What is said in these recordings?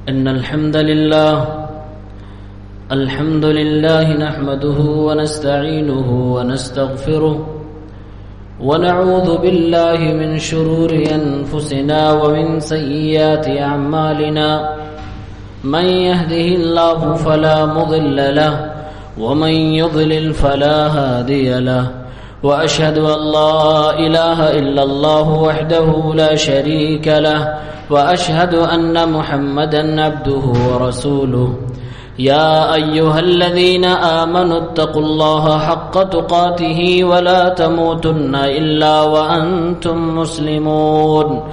إن الحمد لله نحمده ونستعينه ونستغفره ونعوذ بالله من شرور أنفسنا ومن سيئات أعمالنا من يهده الله فلا مضل له ومن يضلل فلا هادي له وأشهد أن لا إله إلا الله وحده لا شريك له وأشهد أن محمدا عبده ورسوله يا أيها الذين آمنوا اتقوا الله حق تقاته ولا تموتن إلا وأنتم مسلمون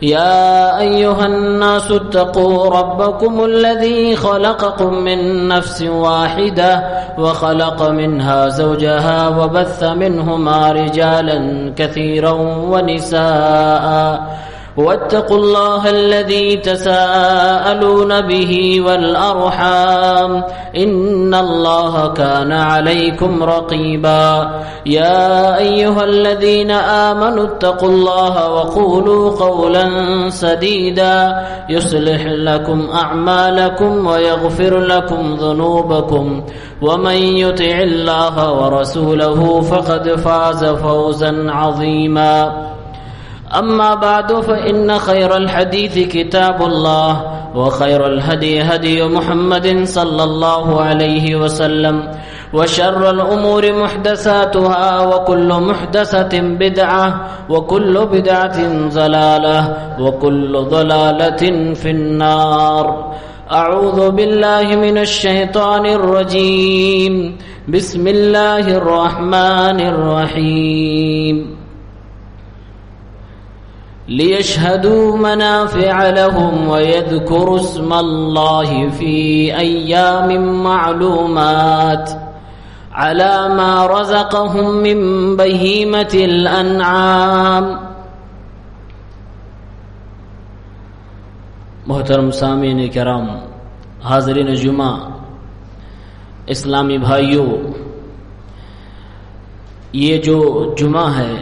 يا أيها الناس اتقوا ربكم الذي خلقكم من نفس واحدة وخلق منها زوجها وبث منهما رجالا كثيرا ونساء واتقوا الله الذي تساءلون به والأرحام إن الله كان عليكم رقيبا يا أيها الذين آمنوا اتقوا الله وقولوا قولا سديدا يصلح لكم أعمالكم ويغفر لكم ذنوبكم ومن يطع الله ورسوله فقد فاز فوزا عظيما أما بعد فإن خير الحديث كتاب الله وخير الهدي هدي محمد صلى الله عليه وسلم وشر الأمور محدثاتها وكل محدثة بدعة وكل بدعة ضلالة وكل ضلالة في النار أعوذ بالله من الشيطان الرجيم بسم الله الرحمن الرحيم ليشهدوا منافع لهم ويذكروا اسم الله في أيام معلومات على ما رزقهم من بهيمة الأنعام. محترم سامعین کرام، حاضرین جمعہ، اسلامی بھائیوں، یہ جو جمعہ ہے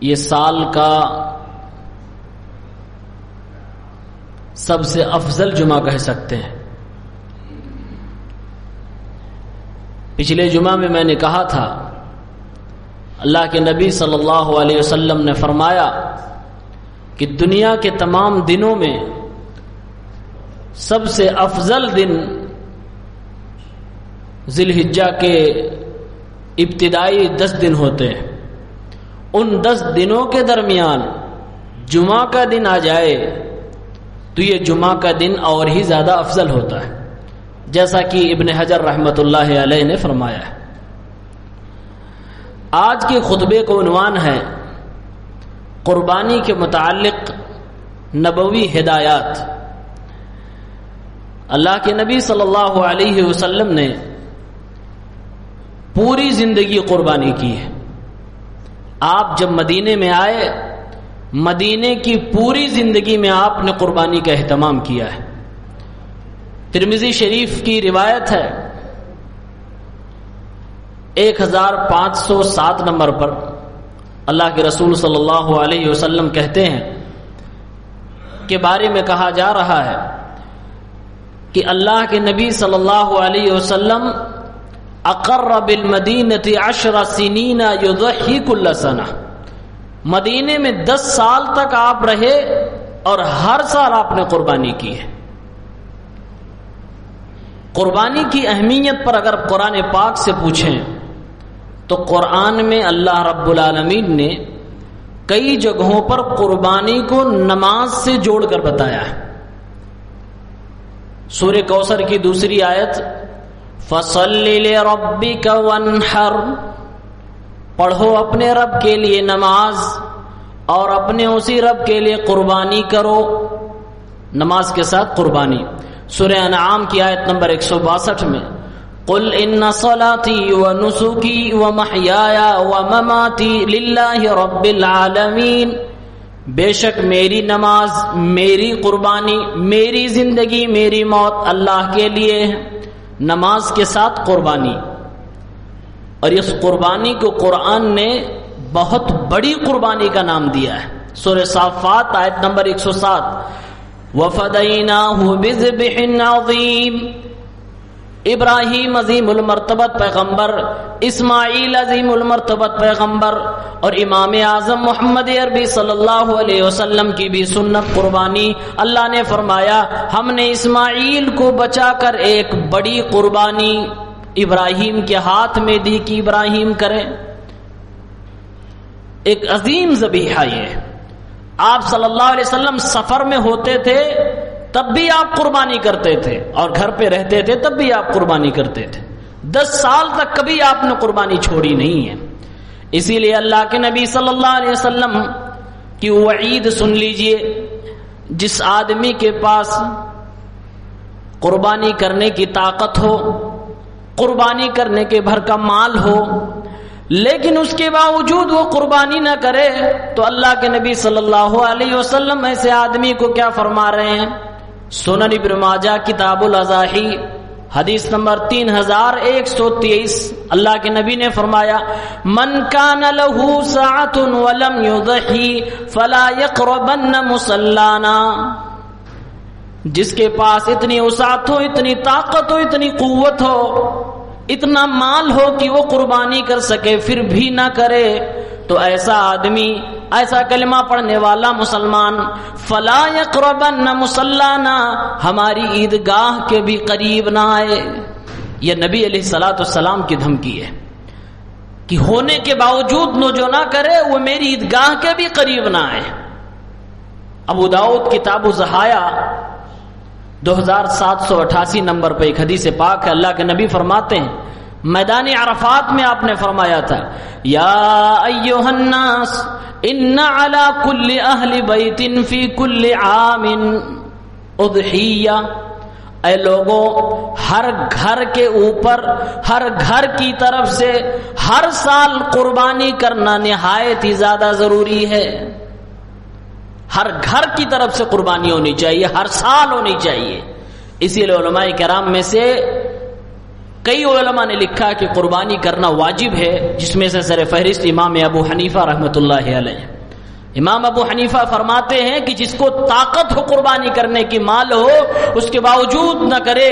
یہ سال کا سب سے افضل جمعہ کہہ سکتے ہیں. پچھلے جمعہ میں نے کہا تھا اللہ کے نبی صلی اللہ علیہ وسلم نے فرمایا کہ دنیا کے تمام دنوں میں سب سے افضل دن ذی الحجہ کے ابتدائی 10 دن ہوتے ہیں. ان 10 دنوں کے درمیان جمعہ کا دن آ جائے تو یہ جمعہ کا دن اور ہی زیادہ افضل ہوتا ہے، جیسا کہ ابن حجر رحمۃ اللہ علیہ نے فرمایا ہے. آج کے خطبے کو عنوان ہے قربانی کے متعلق نبوی ہدایات. اللہ کے نبی صلی اللہ علیہ وسلم نے پوری زندگی قربانی کی ہے. آپ جب مدینے میں آئے، مدینے کی پوری زندگی میں آپ نے قربانی کا اہتمام کیا ہے. ترمذی شریف کی روایت ہے 1507 نمبر پر اللہ کے رسول صلی اللہ علیہ وسلم کہتے ہیں کے بارے میں کہا جا رہا ہے کہ اللہ کے نبی صلی اللہ علیہ وسلم اقر بالمدینۃ 10 سنین یضحی کل سنہ، مدینے میں 10 سال تک آپ رہے اور ہر سال آپ نے قربانی کی ہے. قربانی کی اہمیت پر اگر قرآن پاک سے پوچھیں تو قرآن میں اللہ رب العالمین نے کئی جگہوں پر قربانی کو نماز سے جوڑ کر بتایا ہے. سورہ کوثر کی دوسری آیت فَصَلِّ لِرَبِّكَ وَانْحَرْ، پڑھو اپنے رب کے لیے نماز اور اپنے اسی رب کے لیے قربانی کرو، نماز کے ساتھ قربانی. سورہ انعام کی آیت نمبر 162 میں قُلْ إِنَّ صَلَاتِي وَنُسُكِي وَمَحْيَايَ وَمَمَاتِي لِلَّهِ رَبِّ الْعَالَمِينَ، بے شک میری نماز، میری قربانی، میری زندگی، میری موت اللہ کے لیے ہے. نماز کے ساتھ قربانی. اور اس قربانی کو قرآن نے بہت بڑی قربانی کا نام دیا ہے. سورہ صافات آیت نمبر 107 وَفَدَيْنَاهُ بِذِبْحٍ عَظِيمٍ. ابراہیم عظیم المرتبت پیغمبر، اسماعیل عظیم المرتبت پیغمبر اور امام اعظم محمد عربی صلی اللہ علیہ وسلم کی بھی سنت قربانی. اللہ نے فرمایا ہم نے اسماعیل کو بچا کر ایک بڑی قربانی ابراہیم کے ہاتھ میں دی کہ ابراہیم کریں. ایک عظیم ذبیحہ یہ. آپ صلی اللہ علیہ وسلم سفر میں ہوتے تھے تب بھی آپ قربانی کرتے تھے، اور گھر پہ رہتے تھے تب بھی آپ قربانی کرتے تھے. 10 سال تک کبھی آپ نے قربانی چھوڑی نہیں ہے. اسی لیے اللہ کے نبی صلی اللہ علیہ وسلم کی وعید سن لیجئے. جس آدمی کے پاس قربانی کرنے کی طاقت ہو، قربانی کرنے کے بھر کا مال ہو، لیکن اس کے باوجود وہ قربانی نہ کرے، تو اللہ کے نبی صلی اللہ علیہ وسلم ایسے آدمی کو کیا فرما رہے ہیں؟ سنن ابن ماجہ کتاب الاضاحی حدیث نمبر 3123 اللہ کے نبی نے فرمایا من کان لہ ساعۃ ولم یضحی فلا یقربن مصلانا. جس کے پاس اتنی وسعت ہو، اتنی طاقت ہو، اتنی قوت ہو، اتنا مال ہو کہ وہ قربانی کر سکے پھر بھی نہ کرے، تو ایسا آدمی، ایسا کلمہ پڑھنے والا مسلمان فلا یقربن مصلانا، ہماری عیدگاہ کے بھی قریب نہ آئے. یہ نبی علیہ الصلوۃ والسلام کی دھمکی ہے کہ ہونے کے باوجود جو نہ کرے وہ میری عیدگاہ کے بھی قریب نہ آئے. ابو داؤد کتاب الضحایا 2788 نمبر پہ ایک حدیث پاک ہے. اللہ کے نبی فرماتے ہیں میدان عرفات میں آپ نے فرمایا تھا یا ایھا الناس ان علی کل اہل بیت فی کل عام اضحیہ. اے لوگوں، ہر گھر کے اوپر، ہر گھر کی طرف سے ہر سال قربانی کرنا نہایت ہی زیادہ ضروری ہے. ہر گھر کی طرف سے قربانی ہونی چاہیے، ہر سال ہونی چاہیے. اسی لیے علماء کرام میں سے کئی علماء نے لکھا کہ قربانی کرنا واجب ہے، جس میں سے سر فہرست امام ابو حنیفہ رحمۃ اللہ علیہ. امام ابو حنیفہ فرماتے ہیں کہ جس کو طاقت ہو قربانی کرنے کی، مال ہو، اس کے باوجود نہ کرے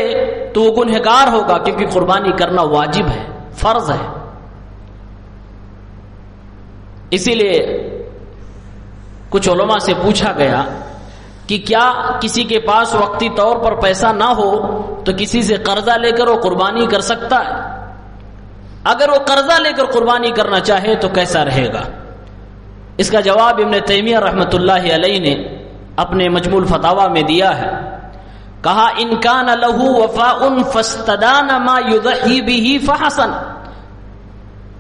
تو وہ گنہگار ہوگا، کیونکہ قربانی کرنا واجب ہے، فرض ہے. اسی لیے کچھ علماء سے پوچھا گیا کہ کیا کسی کے پاس وقتی طور پر پیسہ نہ ہو تو کسی سے قرضہ لے کر وہ قربانی کر سکتا ہے؟ اگر وہ قرضہ لے کر قربانی کرنا چاہے تو کیسا رہے گا؟ اس کا جواب ابن تیمیہ رحمۃ اللہ علیہ نے اپنے مجموع الفتاوی میں دیا ہے. کہا ان کان لہ وفاء فاستدان ما یضحی بہ فحسن.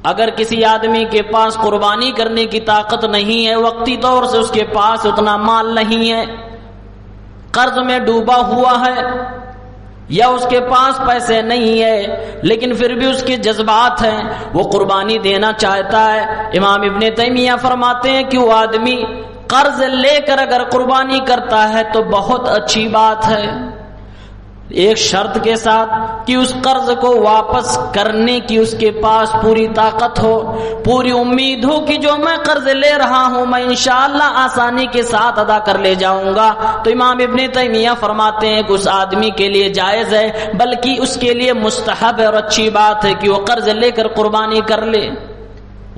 اگر کسی آدمی کے پاس قربانی کرنے کی طاقت نہیں ہے، وقتی طور سے اس کے پاس اتنا مال نہیں ہے، قرض میں ڈوبا ہوا ہے، یا اس کے پاس پیسے نہیں ہے لیکن پھر بھی اس کے جذبات ہیں، وہ قربانی دینا چاہتا ہے، امام ابن تیمیہ فرماتے ہیں کہ وہ آدمی قرض لے کر اگر قربانی کرتا ہے تو بہت اچھی بات ہے، ایک شرط کے ساتھ کہ اس قرض کو واپس کرنے کی اس کے پاس پوری طاقت ہو، پوری امید ہو کہ جو میں قرض لے رہا ہوں میں انشاءاللہ آسانی کے ساتھ ادا کر لے جاؤں گا. تو امام ابن تیمیہ فرماتے ہیں کہ اس آدمی کے لیے جائز ہے، بلکہ اس کے لیے مستحب ہے اور اچھی بات ہے کہ وہ قرض لے کر قربانی کر لے.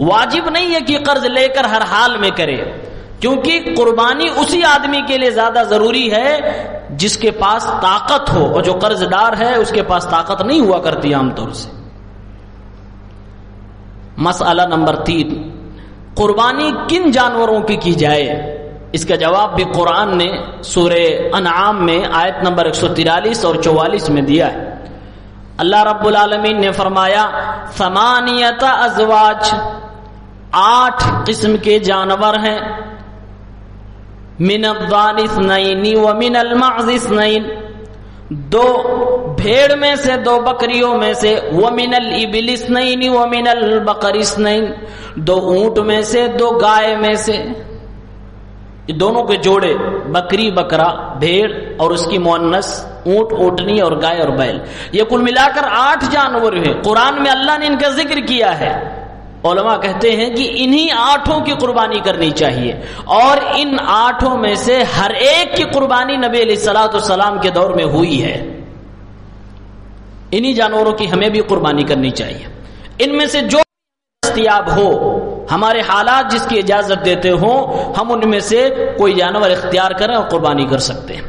واجب نہیں ہے کہ قرض لے کر ہر حال میں کرے، کیونکہ قربانی اسی آدمی کے لیے زیادہ ضروری ہے جس کے پاس طاقت ہو، اور جو قرض دار ہے اس کے پاس طاقت نہیں ہوا کرتی عام طور سے. مسئلہ نمبر 3، قربانی کن جانوروں کی جائے؟ اس کا جواب بھی قرآن نے سورہ انعام میں آیت نمبر 143 اور 44 میں دیا ہے. اللہ رب العالمین نے فرمایا 8 ازواج، 8 قسم کے جانور ہیں، من الضان 2 ومن المعز 2، 2 بھیڑ میں سے 2 بکریوں میں سے، ومن الابل 2 ومن البقر 2، 2 اونٹ میں سے 2 گائے میں سے. یہ دونوں کے جوڑے، بکری بکرا، بھیڑ اور اس کی مؤنث اونٹ اونٹنی اور گائے اور بیل، یہ کل ملا کر 8 جانور ہیں. قرآن میں اللہ نے ان کا ذکر کیا ہے علماء کہتے ہیں کہ انہی 8 کی قربانی کرنی چاہیے، اور ان 8 میں سے ہر ایک کی قربانی نبی علیہ الصلوۃ والسلام کے دور میں ہوئی ہے۔ انہی جانوروں کی ہمیں بھی قربانی کرنی چاہیے۔ ان میں سے جو دستیاب ہو، ہمارے حالات جس کی اجازت دیتے ہوں، ہم ان میں سے کوئی جانور اختیار کریں اور قربانی کر سکتے ہیں۔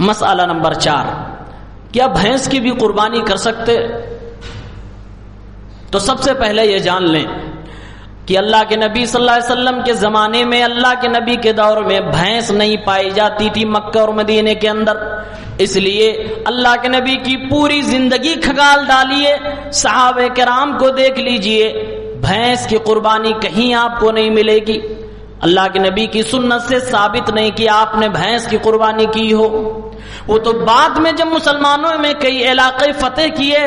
مسئلہ نمبر 4، کیا بھینس کی بھی قربانی کر سکتے؟ تو سب سے پہلے یہ جان لیں کہ اللہ کے نبی صلی اللہ علیہ وسلم کے زمانے میں، اللہ کے نبی کے دور میں بھینس نہیں پائی جاتی تھی مکہ اور مدینے کے اندر، اس لیے اللہ کے نبی کی پوری زندگی کھنگال ڈالیے، صحابہ کرام کو دیکھ لیجئے، بھینس کی قربانی کہیں آپ کو نہیں ملے گی۔ اللہ کے نبی کی سنت سے ثابت نہیں کہ آپ نے بھینس کی قربانی کی ہو۔ وہ تو بعد میں جب مسلمانوں میں کئی علاقے فتح کیے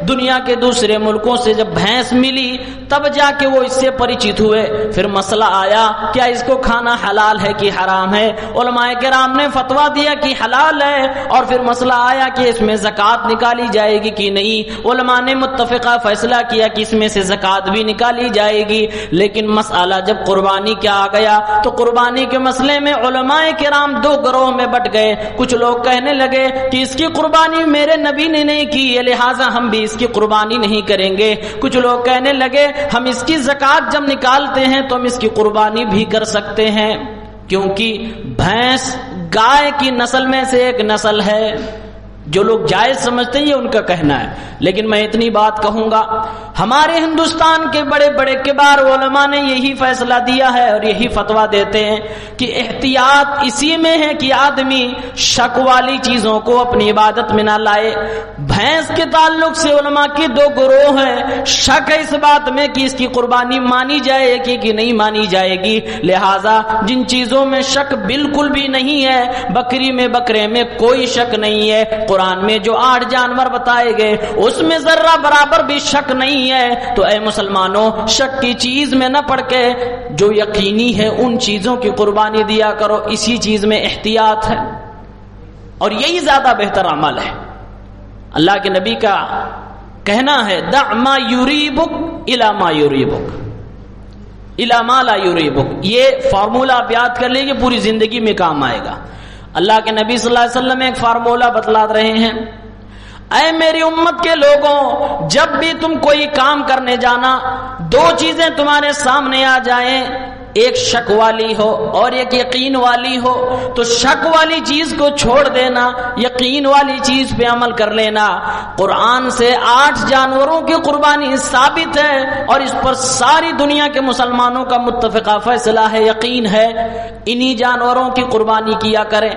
دنیا کے دوسرے ملکوں سے، جب بھینس ملی تب جا کے وہ اس سے پریچت ہوئے۔ پھر مسئلہ آیا کیا اس کو کھانا حلال ہے کہ حرام ہے؟ علماء کرام نے فتویٰ دیا کہ حلال ہے، اور پھر مسئلہ آیا کہ اس میں زکوٰۃ نکالی جائے گی کہ نہیں۔ علماء نے متفقہ فیصلہ کیا کہ اس میں سے زکوٰۃ بھی نکالی جائے گی، لیکن مسئلہ جب قربانی کا آ گیا تو قربانی کے مسئلے میں علماء کرام 2 گروہ میں بٹ گئے۔ کچھ لوگ کہنے لگے کہ اس کی قربانی میرے نبی نے نہیں کی ہے، لہٰذا ہم بھی اس کی قربانی نہیں کریں گے۔ کچھ لوگ کہنے لگے ہم اس کی زکوٰۃ جب نکالتے ہیں تو ہم اس کی قربانی بھی کر سکتے ہیں، کیونکہ بھینس گائے کی نسل میں سے ایک نسل ہے۔ جو لوگ جائز سمجھتے ہیں یہ ان کا کہنا ہے، لیکن میں اتنی بات کہوں گا، ہمارے ہندوستان کے بڑے بڑے کبار علماء نے یہی فیصلہ دیا ہے اور یہی فتویٰ دیتے ہیں کہ احتیاط اسی میں ہے کہ آدمی شک والی چیزوں کو اپنی عبادت میں نہ لائے۔ بھینس کے تعلق سے علماء کے 2 گروہ ہیں، شک ہے اس بات میں کہ اس کی قربانی مانی جائے گی کہ نہیں مانی جائے گی، لہٰذا جن چیزوں میں شک بالکل بھی نہیں ہے، بکری میں بکرے میں کوئی شک نہیں ہے، قرآن میں جو 8 جانور بتائے گئے اس میں ذرہ برابر بھی شک نہیں ہے، تو اے مسلمانوں شک کی چیز میں نہ پڑ کے جو یقینی ہے ان چیزوں کی قربانی دیا کرو، اسی چیز میں احتیاط ہے اور یہی زیادہ بہتر عمل ہے۔ اللہ کے نبی کا کہنا ہے دع ما یریبک الی ما یریبک الی ما لا یریبک، یہ فارمولہ آپ یاد کر لیجیے، پوری زندگی میں کام آئے گا۔ اللہ کے نبی صلی اللہ علیہ وسلم ایک فارمولہ بتلا رہے ہیں، اے میری امت کے لوگوں، جب بھی تم کوئی کام کرنے جانا 2 چیزیں تمہارے سامنے آ جائیں، ایک شک والی ہو اور ایک یقین والی ہو، تو شک والی چیز کو چھوڑ دینا، یقین والی چیز پہ عمل کر لینا۔ قرآن سے 8 جانوروں کی قربانی ثابت ہے اور اس پر ساری دنیا کے مسلمانوں کا متفقہ فیصلہ ہے، یقین ہے، انہی جانوروں کی قربانی کیا کریں۔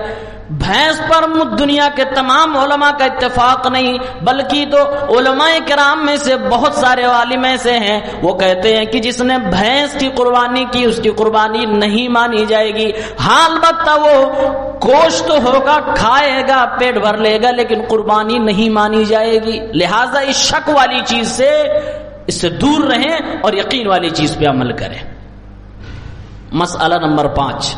بھینس پر دنیا کے تمام علماء کا اتفاق نہیں، بلکہ تو علماء کرام میں سے بہت سارے عالم ایسے ہیں وہ کہتے ہیں کہ جس نے بھینس کی قربانی کی اس کی قربانی نہیں مانی جائے گی۔ ہاں البتہ وہ گوشت ہوگا، کھائے گا، پیٹ بھر لے گا، لیکن قربانی نہیں مانی جائے گی۔ لہٰذا اس شک والی چیز سے اس سے دور رہیں اور یقین والی چیز پہ عمل کریں۔ مسئلہ نمبر 5،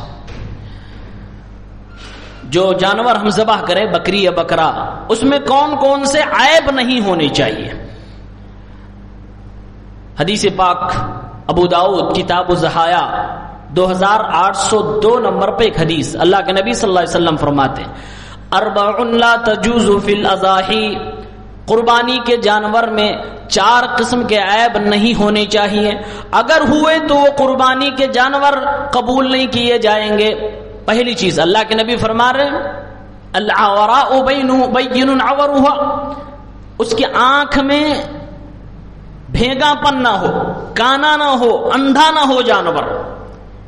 جو جانور ہم ذبح کریں بکری یا بکرا، اس میں کون کون سے عیب نہیں ہونے چاہیے۔ حدیث پاک ابو داؤد کتاب الضحایا 2802 نمبر پہ ایک حدیث، اللہ کے نبی صلی اللہ علیہ وسلم فرماتے ہیں 4 لا تجوز فی الاضاحی، قربانی کے جانور میں 4 قسم کے عیب نہیں ہونے چاہیے، اگر ہوئے تو وہ قربانی کے جانور قبول نہیں کیے جائیں گے۔ پہلی چیز اللہ کے نبی فرما رہے ہیں العوراء بین عورها، اس کی آنکھ میں بھیگا پن نہ ہو، کانا نہ ہو، اندھا نہ ہو جانور،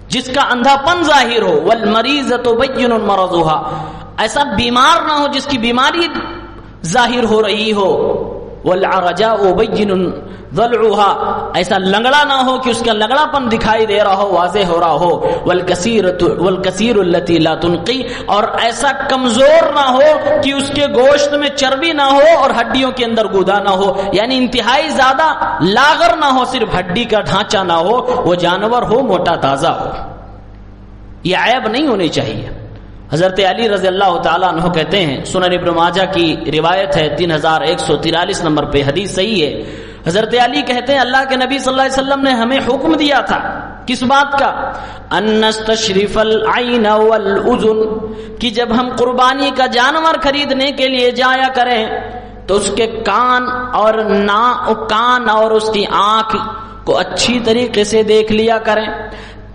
جس کا اندھا پن ظاہر ہو، والمریضۃ بین مرضها، ایسا بیمار نہ ہو جس کی بیماری ظاہر ہو رہی ہو، والعرجاء بین ضلعها، ایسا لنگڑا نہ ہو کہ اس کا لنگڑا پن دکھائی دے رہا ہو، واضح ہو رہا ہو، والکثیر التی لا تنقی، اور ایسا کمزور نہ ہو کہ اس کے گوشت میں چربی نہ ہو اور ہڈیوں کے اندر گودا نہ ہو، یعنی انتہائی زیادہ لاغر نہ ہو، صرف ہڈی کا ڈھانچہ نہ ہو، وہ جانور ہو موٹا تازہ ہو، یہ عیب نہیں ہونے چاہیے۔ حضرت علی رضی اللہ تعالیٰ عنہ کہتے ہیں، سنن ابن ماجہ کی روایت ہے 3143 نمبر پہ حدیث صحیح ہے، حضرت علی کہتے ہیں اللہ کے نبی صلی اللہ علیہ وسلم نے ہمیں حکم دیا تھا کس بات کا؟ ان نستشرف العین والاذن، کہ جب ہم قربانی کا جانور خریدنے کے لیے جایا کریں تو اس کے کان اور اس کی آنکھ کو اچھی طریقے سے دیکھ لیا کریں۔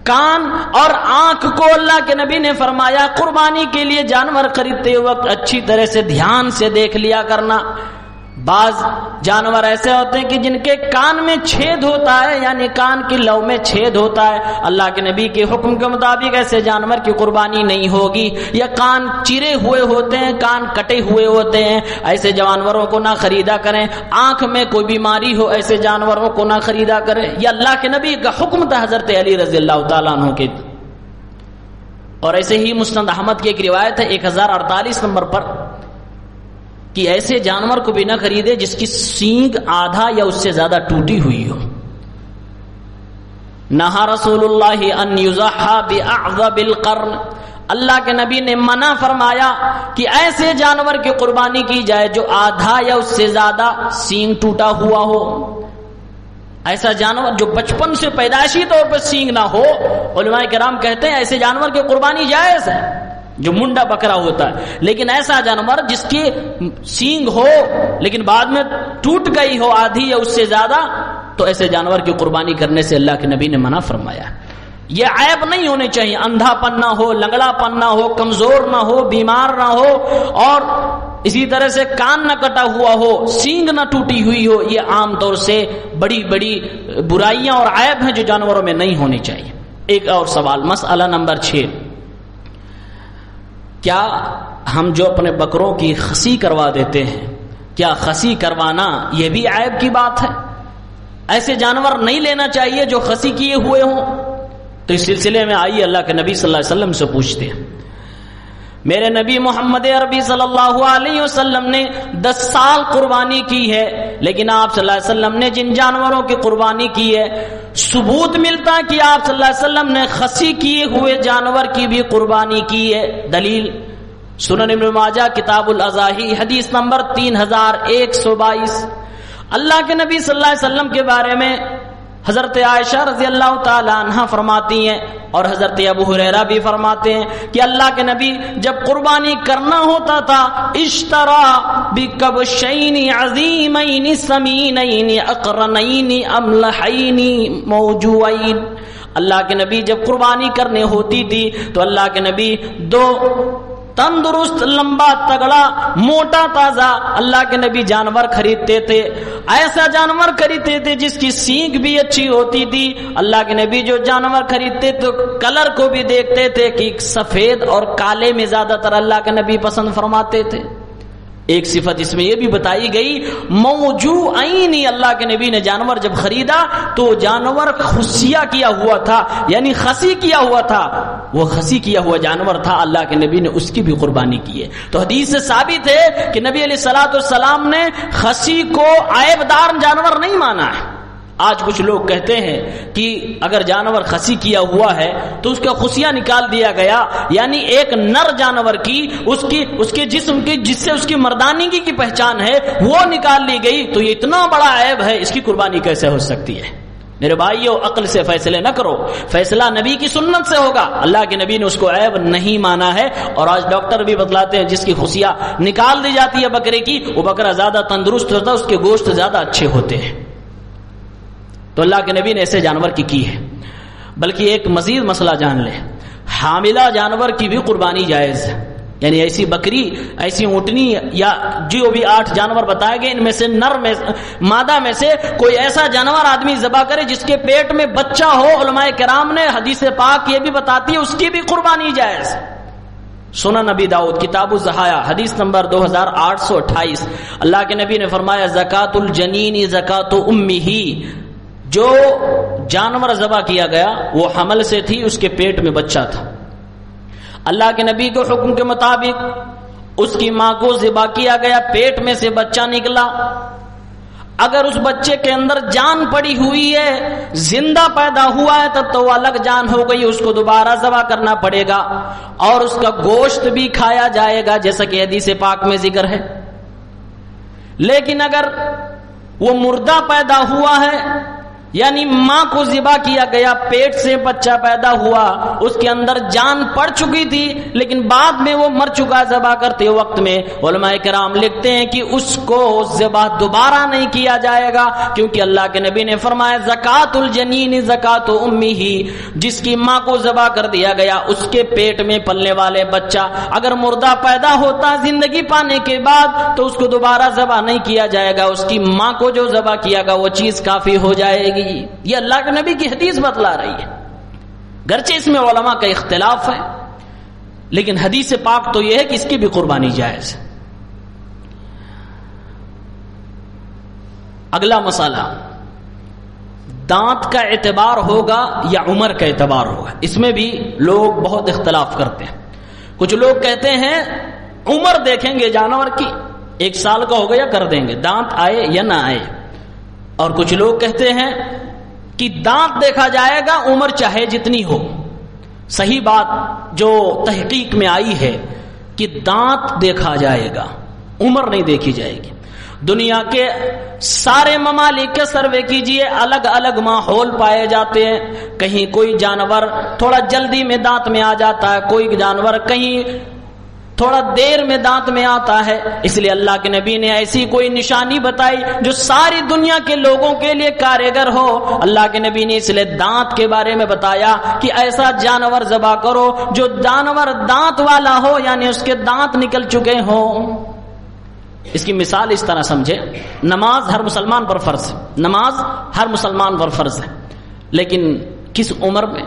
کان اور آنکھ کو اللہ کے نبی نے فرمایا قربانی کے لیے جانور خریدتے وقت اچھی طرح سے دھیان سے دیکھ لیا کرنا۔ بعض جانور ایسے ہوتے ہیں کہ جن کے کان میں چھید ہوتا ہے، یعنی کان کی لو میں چھید ہوتا ہے، اللہ کے نبی کے حکم کے مطابق ایسے جانور کی قربانی نہیں ہوگی۔ یا کان چرے ہوئے ہوتے ہیں، کان کٹے ہوئے ہوتے ہیں، ایسے جانوروں کو نہ خریدا کریں۔ آنکھ میں کوئی بیماری ہو، ایسے جانوروں کو نہ خریدا کریں۔ یہ اللہ کے نبی کا حکم تھا حضرت علی رضی اللہ تعالیٰ عنہ کے۔ اور ایسے ہی مسند احمد کی ایک روایت ہے 1048 نمبر پر کہ ایسے جانور کو بھی نہ خریدے جس کی سینگ آدھا یا اس سے زیادہ ٹوٹی ہوئی ہو۔ نہا رسول اللہ ان یضحى باعظم القرن، اللہ کے نبی نے منع فرمایا کہ ایسے جانور کی قربانی کی جائے جو آدھا یا اس سے زیادہ سینگ ٹوٹا ہوا ہو۔ ایسا جانور جو بچپن سے پیدائشی طور پر سینگ نہ ہو، علماء کرام کہتے ہیں ایسے جانور کی قربانی جائز ہے، جو منڈا بکرا ہوتا ہے۔ لیکن ایسا جانور جس کی سینگ ہو لیکن بعد میں ٹوٹ گئی ہو آدھی یا اس سے زیادہ، تو ایسے جانور کی قربانی کرنے سے اللہ کے نبی نے منع فرمایا۔ یہ عیب نہیں ہونے چاہیے، اندھا پن نہ ہو، لنگڑا پن نہ ہو، کمزور نہ ہو، بیمار نہ ہو، اور اسی طرح سے کان نہ کٹا ہوا ہو، سینگ نہ ٹوٹی ہوئی ہو۔ یہ عام طور سے بڑی بڑی برائیاں اور عیب ہیں جو جانوروں میں نہیں ہونی چاہیے۔ ایک اور سوال، مسئلہ نمبر 6، کیا ہم جو اپنے بکروں کی خسی کروا دیتے ہیں، کیا خسی کروانا یہ بھی عیب کی بات ہے؟ ایسے جانور نہیں لینا چاہیے جو خسی کیے ہوئے ہوں؟ تو اس سلسلے میں آئیے اللہ کے نبی صلی اللہ علیہ وسلم سے پوچھتے ہیں۔ میرے نبی محمد عربی صلی اللہ علیہ وسلم نے 10 سال قربانی کی ہے، لیکن آپ صلی اللہ علیہ وسلم نے جن جانوروں کی قربانی کی ہے، ثبوت ملتا ہے کہ آپ صلی اللہ علیہ وسلم نے خسی کیے ہوئے جانور کی بھی قربانی کی ہے۔ دلیل سنن ابن ماجہ کتاب الاضاحی حدیث نمبر 3122۔ اللہ کے نبی صلی اللہ علیہ وسلم کے بارے میں حضرت عائشہ رضی اللہ تعالی عنہ فرماتی ہیں اور حضرت ابو ہریرہ بھی فرماتے ہیں کہ اللہ کے نبی جب قربانی کرنا ہوتا تھا، اشترا بکبشین عظیمین سمینین اقرنین املحین موجوعین۔ اللہ کے نبی جب قربانی کرنے ہوتی تھی تو اللہ کے نبی 2 تندرست، لمبا، تگڑا، موٹا، تازہ اللہ کے نبی جانور خریدتے تھے۔ ایسا جانور خریدتے تھے جس کی سینگ بھی اچھی ہوتی تھی۔ اللہ کے نبی جو جانور خریدتے تو کلر کو بھی دیکھتے تھے کہ سفید اور کالے میں زیادہ تر اللہ کے نبی پسند فرماتے تھے۔ ایک صفت اس میں یہ بھی بتائی گئی، موجوعین، اللہ کے نبی نے جانور جب خریدا تو جانور خصیہ کیا ہوا تھا، یعنی خسی کیا ہوا تھا، وہ خسی کیا ہوا جانور تھا، اللہ کے نبی نے اس کی بھی قربانی کی ہے۔ تو حدیث سے ثابت ہے کہ نبی علیہ الصلوۃ والسلام نے خسی کو عیب دار جانور نہیں مانا ہے۔ آج کچھ لوگ کہتے ہیں کہ اگر جانور خسی کیا ہوا ہے تو اس کا خصیہ نکال دیا گیا، یعنی ایک نر جانور کی اس کے جسم کی جس سے اس کی مردانگی کی پہچان ہے وہ نکال لی گئی، تو یہ اتنا بڑا عیب ہے، اس کی قربانی کیسے ہو سکتی ہے؟ میرے بھائیو، عقل سے فیصلے نہ کرو، فیصلہ نبی کی سنت سے ہوگا۔ اللہ کے نبی نے اس کو عیب نہیں مانا ہے، اور آج ڈاکٹر بھی بتلاتے ہیں جس کی خصیہ نکال دی جاتی ہے بکرے کی، وہ بکرا زیادہ تندرست ہوتا ہے، اس کے گوشت زیادہ اچھے ہوتے ہیں۔ تو اللہ کے نبی نے ایسے جانور کی ہے۔ بلکہ ایک مزید مسئلہ جان لیں، حاملہ جانور کی بھی قربانی جائز ہے، یعنی ایسی بکری، ایسی اونٹنی یا جو بھی 8 جانور بتائے گئے، ان میں سے نر میں مادہ میں سے کوئی ایسا جانور آدمی ذبح کرے جس کے پیٹ میں بچہ ہو، علماء کرام نے حدیث پاک یہ بھی بتاتی ہے اس کی بھی قربانی جائز۔ سنن نبی داؤد کتاب الضحایا حدیث نمبر 2828، اللہ کے نبی نے فرمایا زکات الجنین زکات امہ، جو جانور ذبح کیا گیا وہ حمل سے تھی، اس کے پیٹ میں بچہ تھا، اللہ کے نبی کے حکم کے مطابق اس کی ماں کو ذبح کیا گیا، پیٹ میں سے بچہ نکلا، اگر اس بچے کے اندر جان پڑی ہوئی ہے، زندہ پیدا ہوا ہے، تب تو وہ الگ جان ہو گئی، اس کو دوبارہ ذبح کرنا پڑے گا اور اس کا گوشت بھی کھایا جائے گا، جیسا کہ حدیث پاک میں ذکر ہے۔ لیکن اگر وہ مردہ پیدا ہوا ہے، یعنی ماں کو ذبح کیا گیا، پیٹ سے بچہ پیدا ہوا، اس کے اندر جان پڑ چکی تھی لیکن بعد میں وہ مر چکا ذبح کرتے وقت میں، علماء کرام لکھتے ہیں کہ اس کو ذبح دوبارہ نہیں کیا جائے گا، کیونکہ اللہ کے نبی نے فرمایا زکات الجنین زکات امہ، جس کی ماں کو ذبح کر دیا گیا اس کے پیٹ میں پلنے والے بچہ اگر مردہ پیدا ہوتا زندگی پانے کے بعد تو اس کو دوبارہ ذبح نہیں کیا جائے گا، اس کی ماں کو جو ذبح کیا گا وہ چیز کافی ہو جائے گی۔ یہ اللہ کے نبی کی حدیث بتلا رہی ہے، گرچہ اس میں علماء کا اختلاف ہے لیکن حدیث پاک تو یہ ہے کہ اس کی بھی قربانی جائز ہے۔ اگلا مسئلہ، دانت کا اعتبار ہوگا یا عمر کا اعتبار ہوگا، اس میں بھی لوگ بہت اختلاف کرتے ہیں۔ کچھ لوگ کہتے ہیں عمر دیکھیں گے جانور کی، 1 سال کا ہو گیا کر دیں گے، دانت آئے یا نہ آئے، اور کچھ لوگ کہتے ہیں کہ دانت دیکھا جائے گا عمر چاہے جتنی ہو۔ صحیح بات جو تحقیق میں آئی ہے کہ دانت دیکھا جائے گا، عمر نہیں دیکھی جائے گی۔ دنیا کے سارے ممالک کے سروے کیجئے، الگ الگ ماحول پائے جاتے ہیں، کہیں کوئی جانور تھوڑا جلدی میں دانت میں آ جاتا ہے، کوئی جانور کہیں تھوڑا دیر میں دانت میں آتا ہے، اس لیے اللہ کے نبی نے ایسی کوئی نشانی بتائی جو ساری دنیا کے لوگوں کے لیے کارگر ہو۔ اللہ کے نبی نے اس لیے دانت کے بارے میں بتایا کہ ایسا جانور ذبح کرو جو جانور دانت والا ہو، یعنی اس کے دانت نکل چکے ہوں۔ اس کی مثال اس طرح سمجھے، نماز ہر مسلمان پر فرض ہے، نماز ہر مسلمان پر فرض ہے، لیکن کس عمر میں؟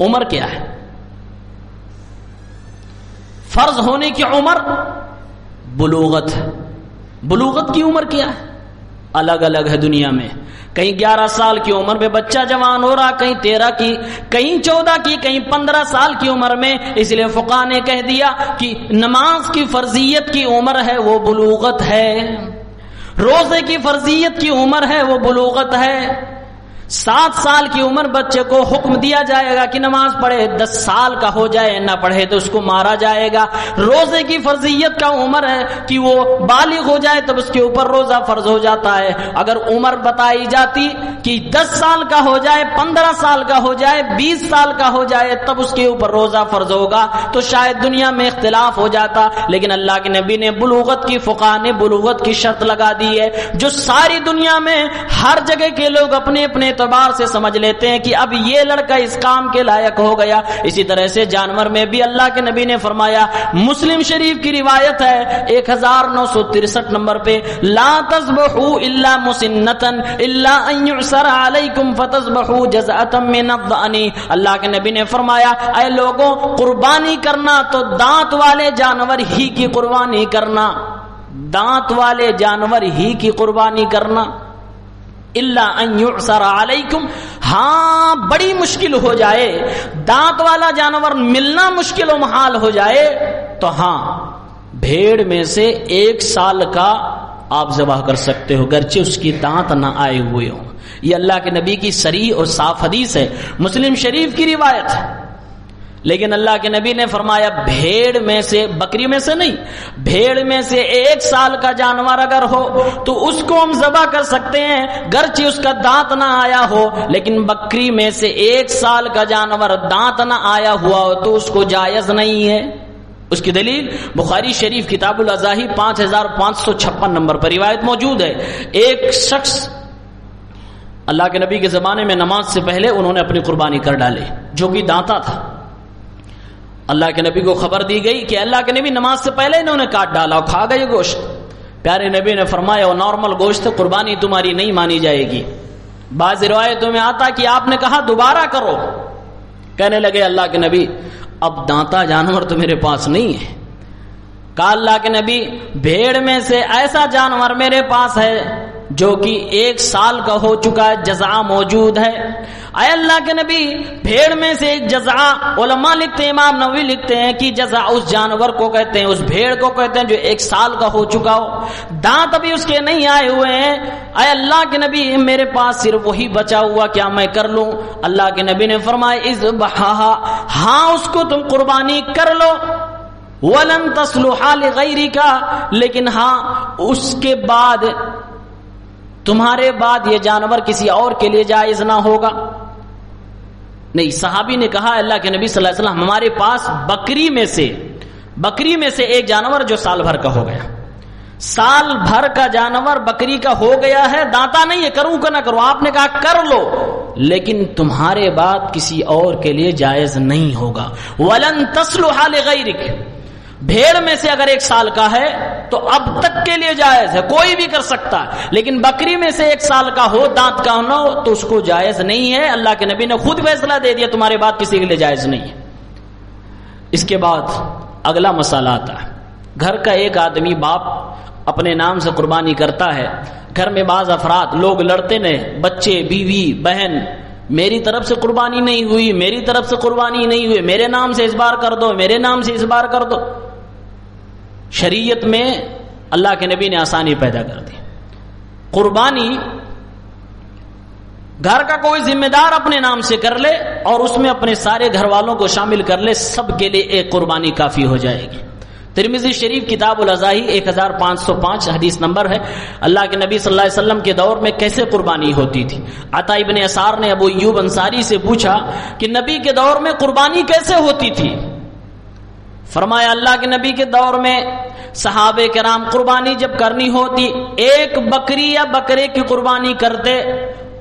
عمر کیا ہے؟ فرض ہونے کی عمر بلوغت ہے۔ بلوغت کی عمر کیا ہے؟ الگ الگ ہے دنیا میں، کہیں 11 سال کی عمر میں بچہ جوان ہو رہا، کہیں 13 کی، کہیں 14 کی، کہیں 15 سال کی عمر میں۔ اس لیے فقہاء نے کہہ دیا کہ نماز کی فرضیت کی عمر ہے وہ بلوغت ہے، روزے کی فرضیت کی عمر ہے وہ بلوغت ہے۔ 7 سال کی عمر بچے کو حکم دیا جائے گا کہ نماز پڑھے، 10 سال کا ہو جائے نہ پڑھے تو اس کو مارا جائے گا۔ روزے کی فرضیت کا عمر ہے کہ وہ بالغ ہو جائے تب اس کے اوپر روزہ فرض ہو جاتا ہے۔ اگر عمر بتائی جاتی کہ 10 سال کا ہو جائے، 15 سال کا ہو جائے، 20 سال کا ہو جائے تب اس کے اوپر روزہ فرض ہوگا تو شاید دنیا میں اختلاف ہو جاتا، لیکن اللہ کے نبی نے بلوغت کی، فقہاء نے بلوغت کی شرط لگا دی ہے جو ساری دنیا میں ہر جگہ کے لوگ اپنے اپنے اعتبار سے سمجھ لیتے ہیں کہ اب یہ لڑکا اس کام کے لائق ہو گیا۔ اسی طرح سے جانور میں بھی اللہ کے نبی نے فرمایا، مسلم شریف کی روایت ہے 1963 نمبر پہ، لا تذبحوا الا مسنتا الا ان يعسر عليكم فتذبحوا جزعة من الضأن۔ اللہ کے نبی نے فرمایا اے لوگوں، قربانی کرنا تو دانت والے جانور ہی کی قربانی کرنا، دانت والے جانور ہی کی قربانی کرنا، الا ان يعسر علیکم، ہاں بڑی مشکل ہو جائے، دانت والا جانور ملنا مشکل و محال ہو جائے تو ہاں بھیڑ میں سے 1 سال کا آپ ذبح کر سکتے ہو، گرچہ اس کی دانت نہ آئے ہوئے ہوں۔ یہ اللہ کے نبی کی صریح اور صاف حدیث ہے، مسلم شریف کی روایت ہے۔ لیکن اللہ کے نبی نے فرمایا بھیڑ میں سے، بکری میں سے نہیں، بھیڑ میں سے 1 سال کا جانور اگر ہو تو اس کو ہم ذبح کر سکتے ہیں گرچہ اس کا دانت نہ آیا ہو، لیکن بکری میں سے 1 سال کا جانور دانت نہ آیا ہوا ہو تو اس کو جائز نہیں ہے۔ اس کی دلیل بخاری شریف کتاب الاضاحی 5556 نمبر پر روایت موجود ہے۔ ایک شخص اللہ کے نبی کے زمانے میں نماز سے پہلے انہوں نے اپنی قربانی کر ڈالی جو کہ دانتا تھا۔ اللہ کے نبی کو خبر دی گئی کہ اللہ کے نبی نماز سے پہلے انہوں نے کاٹ ڈالا اور کھا گئے گوشت۔ پیارے نبی نے فرمایا وہ نارمل گوشت، قربانی تمہاری نہیں مانی جائے گی۔ بعض روایتوں میں آتا کہ آپ نے کہا دوبارہ کرو، کہنے لگے اللہ کے نبی اب دانتا جانور تو میرے پاس نہیں ہے۔ کہا اللہ کے نبی بھیڑ میں سے ایسا جانور میرے پاس ہے جو کہ 1 سال کا ہو چکا ہے، جزع موجود ہے۔ اے اللہ کے نبی بھیڑ میں سے ایک جزع، علماء لکھتے ہیں، امام نووی لکھتے ہیں کہ جزع اس جانور کو کہتے ہیں، اس بھیڑ کو کہتے ہیں جو 1 سال کا ہو چکا ہو، دانت ابھی اس کے نہیں آئے ہوئے ہیں۔ اے اللہ کے نبی میرے پاس صرف وہی بچا ہوا، کیا میں کر لوں؟ اللہ کے نبی نے فرمایا اذبحھا، ہاں اس کو تم قربانی کر لو، وَلَن تَصْلُحَ لِغَيْرِكَ، لیکن ہاں اس کے بعد تمہارے بعد یہ جانور کسی اور کے لیے جائز نہ ہوگا؟ نہیں. صحابی نے کہا اللہ کے نبی صلی اللہ علیہ وسلم ہمارے پاس بکری میں سے ایک جانور جو سال بھر کا ہو گیا، سال بھر کا جانور بکری کا ہو گیا ہے، دانتا نہیں ہے، کروں کہ نہ کروں؟ آپ نے کہا کر لو، لیکن تمہارے بعد کسی اور کے لیے جائز نہیں ہوگا. وَلَن تَصْلُحَ لِغَيْرِكَ. بھیڑ میں سے اگر 1 سال کا ہے تو اب تک کے لیے جائز ہے، کوئی بھی کر سکتا ہے، لیکن بکری میں سے 1 سال کا ہو، دانت کا نہ ہو، تو اس کو جائز نہیں ہے. اللہ کے نبی نے خود فیصلہ دے دیا تمہارے بعد کسی کے لیے جائز نہیں ہے. اس کے بعد اگلا مسئلہ آتا ہے. گھر کا ایک آدمی باپ اپنے نام سے قربانی کرتا ہے. گھر میں بعض افراد لوگ لڑتے نے، بچے، بیوی، بہن، میری طرف سے قربانی نہیں ہوئی، میری طرف سے قربانی نہیں ہوئی، میرے نام سے اس بار کر دو، میرے نام سے اس بار کر دو. شریعت میں اللہ کے نبی نے آسانی پیدا کر دی. قربانی گھر کا کوئی ذمہ دار اپنے نام سے کر لے اور اس میں اپنے سارے گھر والوں کو شامل کر لے، سب کے لیے ایک قربانی کافی ہو جائے گی. ترمذی شریف کتاب الاضاحی 1505 حدیث نمبر ہے. اللہ کے نبی صلی اللہ علیہ وسلم کے دور میں کیسے قربانی ہوتی تھی؟ عطا ابن یسار نے ابو ایوب انصاری سے پوچھا کہ نبی کے دور میں قربانی کیسے ہوتی تھی؟ فرمایا اللہ کے نبی کے دور میں صحابہ کرام قربانی جب کرنی ہوتی، ایک بکری یا بکرے کی قربانی کرتے،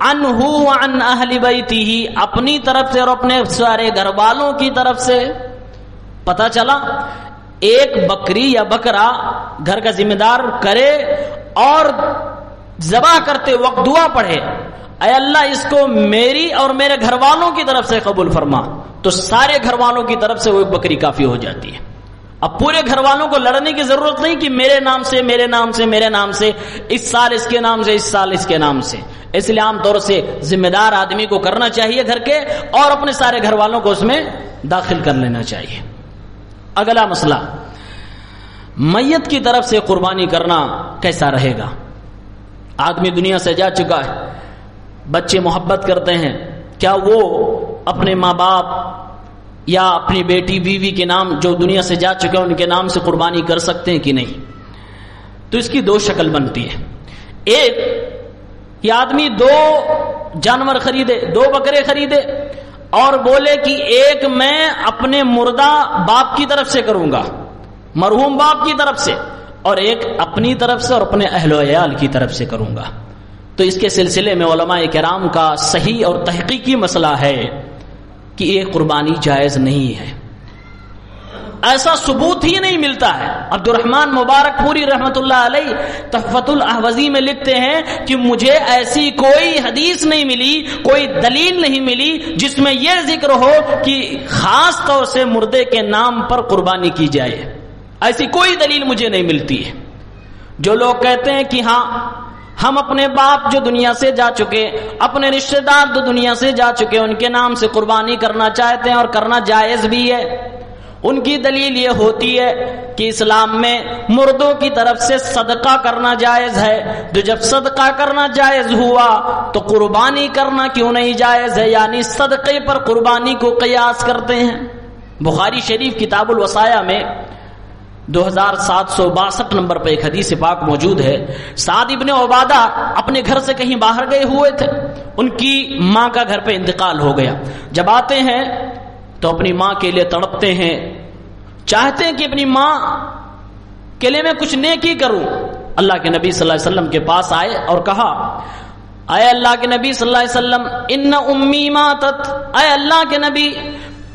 عنہ وعن اہل بیتہ، اپنی طرف سے اور اپنے سارے گھر والوں کی طرف سے. پتہ چلا ایک بکری یا بکرا گھر کا ذمہ دار کرے اور ذبح کرتے وقت دعا پڑھے، اے اللہ اس کو میری اور میرے گھر والوں کی طرف سے قبول فرما، تو سارے گھر والوں کی طرف سے وہ ایک بکری کافی ہو جاتی ہے. اب پورے گھر والوں کو لڑنے کی ضرورت نہیں کہ میرے نام سے، میرے نام سے، میرے نام سے، اس سال اس کے نام سے، اس سال اس کے نام سے. اس لیے عام طور سے ذمہ دار آدمی کو کرنا چاہیے گھر کے، اور اپنے سارے گھر والوں کو اس میں داخل کر لینا چاہیے. اگلا مسئلہ، میت کی طرف سے قربانی کرنا کیسا رہے گا؟ آدمی دنیا سے جا چکا ہے، بچے محبت کرتے ہیں، کیا وہ اپنے ماں باپ یا اپنی بیٹی بیوی کے نام جو دنیا سے جا چکے ہیں ان کے نام سے قربانی کر سکتے ہیں کہ نہیں؟ تو اس کی 2 شکل بنتی ہے. ایک، یہ آدمی 2 جانور خریدے، 2 بکرے خریدے اور بولے کہ ایک میں اپنے مردہ باپ کی طرف سے کروں گا، مرحوم باپ کی طرف سے، اور ایک اپنی طرف سے اور اپنے اہل و عیال کی طرف سے کروں گا. تو اس کے سلسلے میں علماء کرام کا صحیح اور تحقیقی مسئلہ ہے کہ یہ قربانی جائز نہیں ہے. ایسا ثبوت ہی نہیں ملتا ہے. عبد الرحمن مبارک پوری رحمت اللہ علیہ تحفۃ الاحوذی میں لکھتے ہیں کہ مجھے ایسی کوئی حدیث نہیں ملی، کوئی دلیل نہیں ملی جس میں یہ ذکر ہو کہ خاص طور سے مردے کے نام پر قربانی کی جائے. ایسی کوئی دلیل مجھے نہیں ملتی ہے. جو لوگ کہتے ہیں کہ ہاں ہم اپنے باپ جو دنیا سے جا چکے، اپنے رشتہ دار جو دنیا سے جا چکے، ان کے نام سے قربانی کرنا چاہتے ہیں اور کرنا جائز بھی ہے، ان کی دلیل یہ ہوتی ہے کہ اسلام میں مردوں کی طرف سے صدقہ کرنا جائز ہے. تو جب صدقہ کرنا جائز ہوا تو قربانی کرنا کیوں نہیں جائز ہے؟ یعنی صدقے پر قربانی کو قیاس کرتے ہیں. بخاری شریف کتاب الوصایا میں 2762 نمبر پہ ایک حدیث پاک موجود ہے. سعد ابن عبادہ اپنے گھر سے کہیں باہر گئے ہوئے تھے، ان کی ماں کا گھر پہ انتقال ہو گیا. جب آتے ہیں تو اپنی ماں کے لیے تڑپتے ہیں، چاہتے ہیں کہ اپنی ماں کے لیے میں کچھ نیکی کروں. اللہ کے نبی صلی اللہ علیہ وسلم کے پاس آئے اور کہا، اے اللہ کے نبی صلی اللہ علیہ وسلم، ان امی ماتت، اے اللہ کے نبی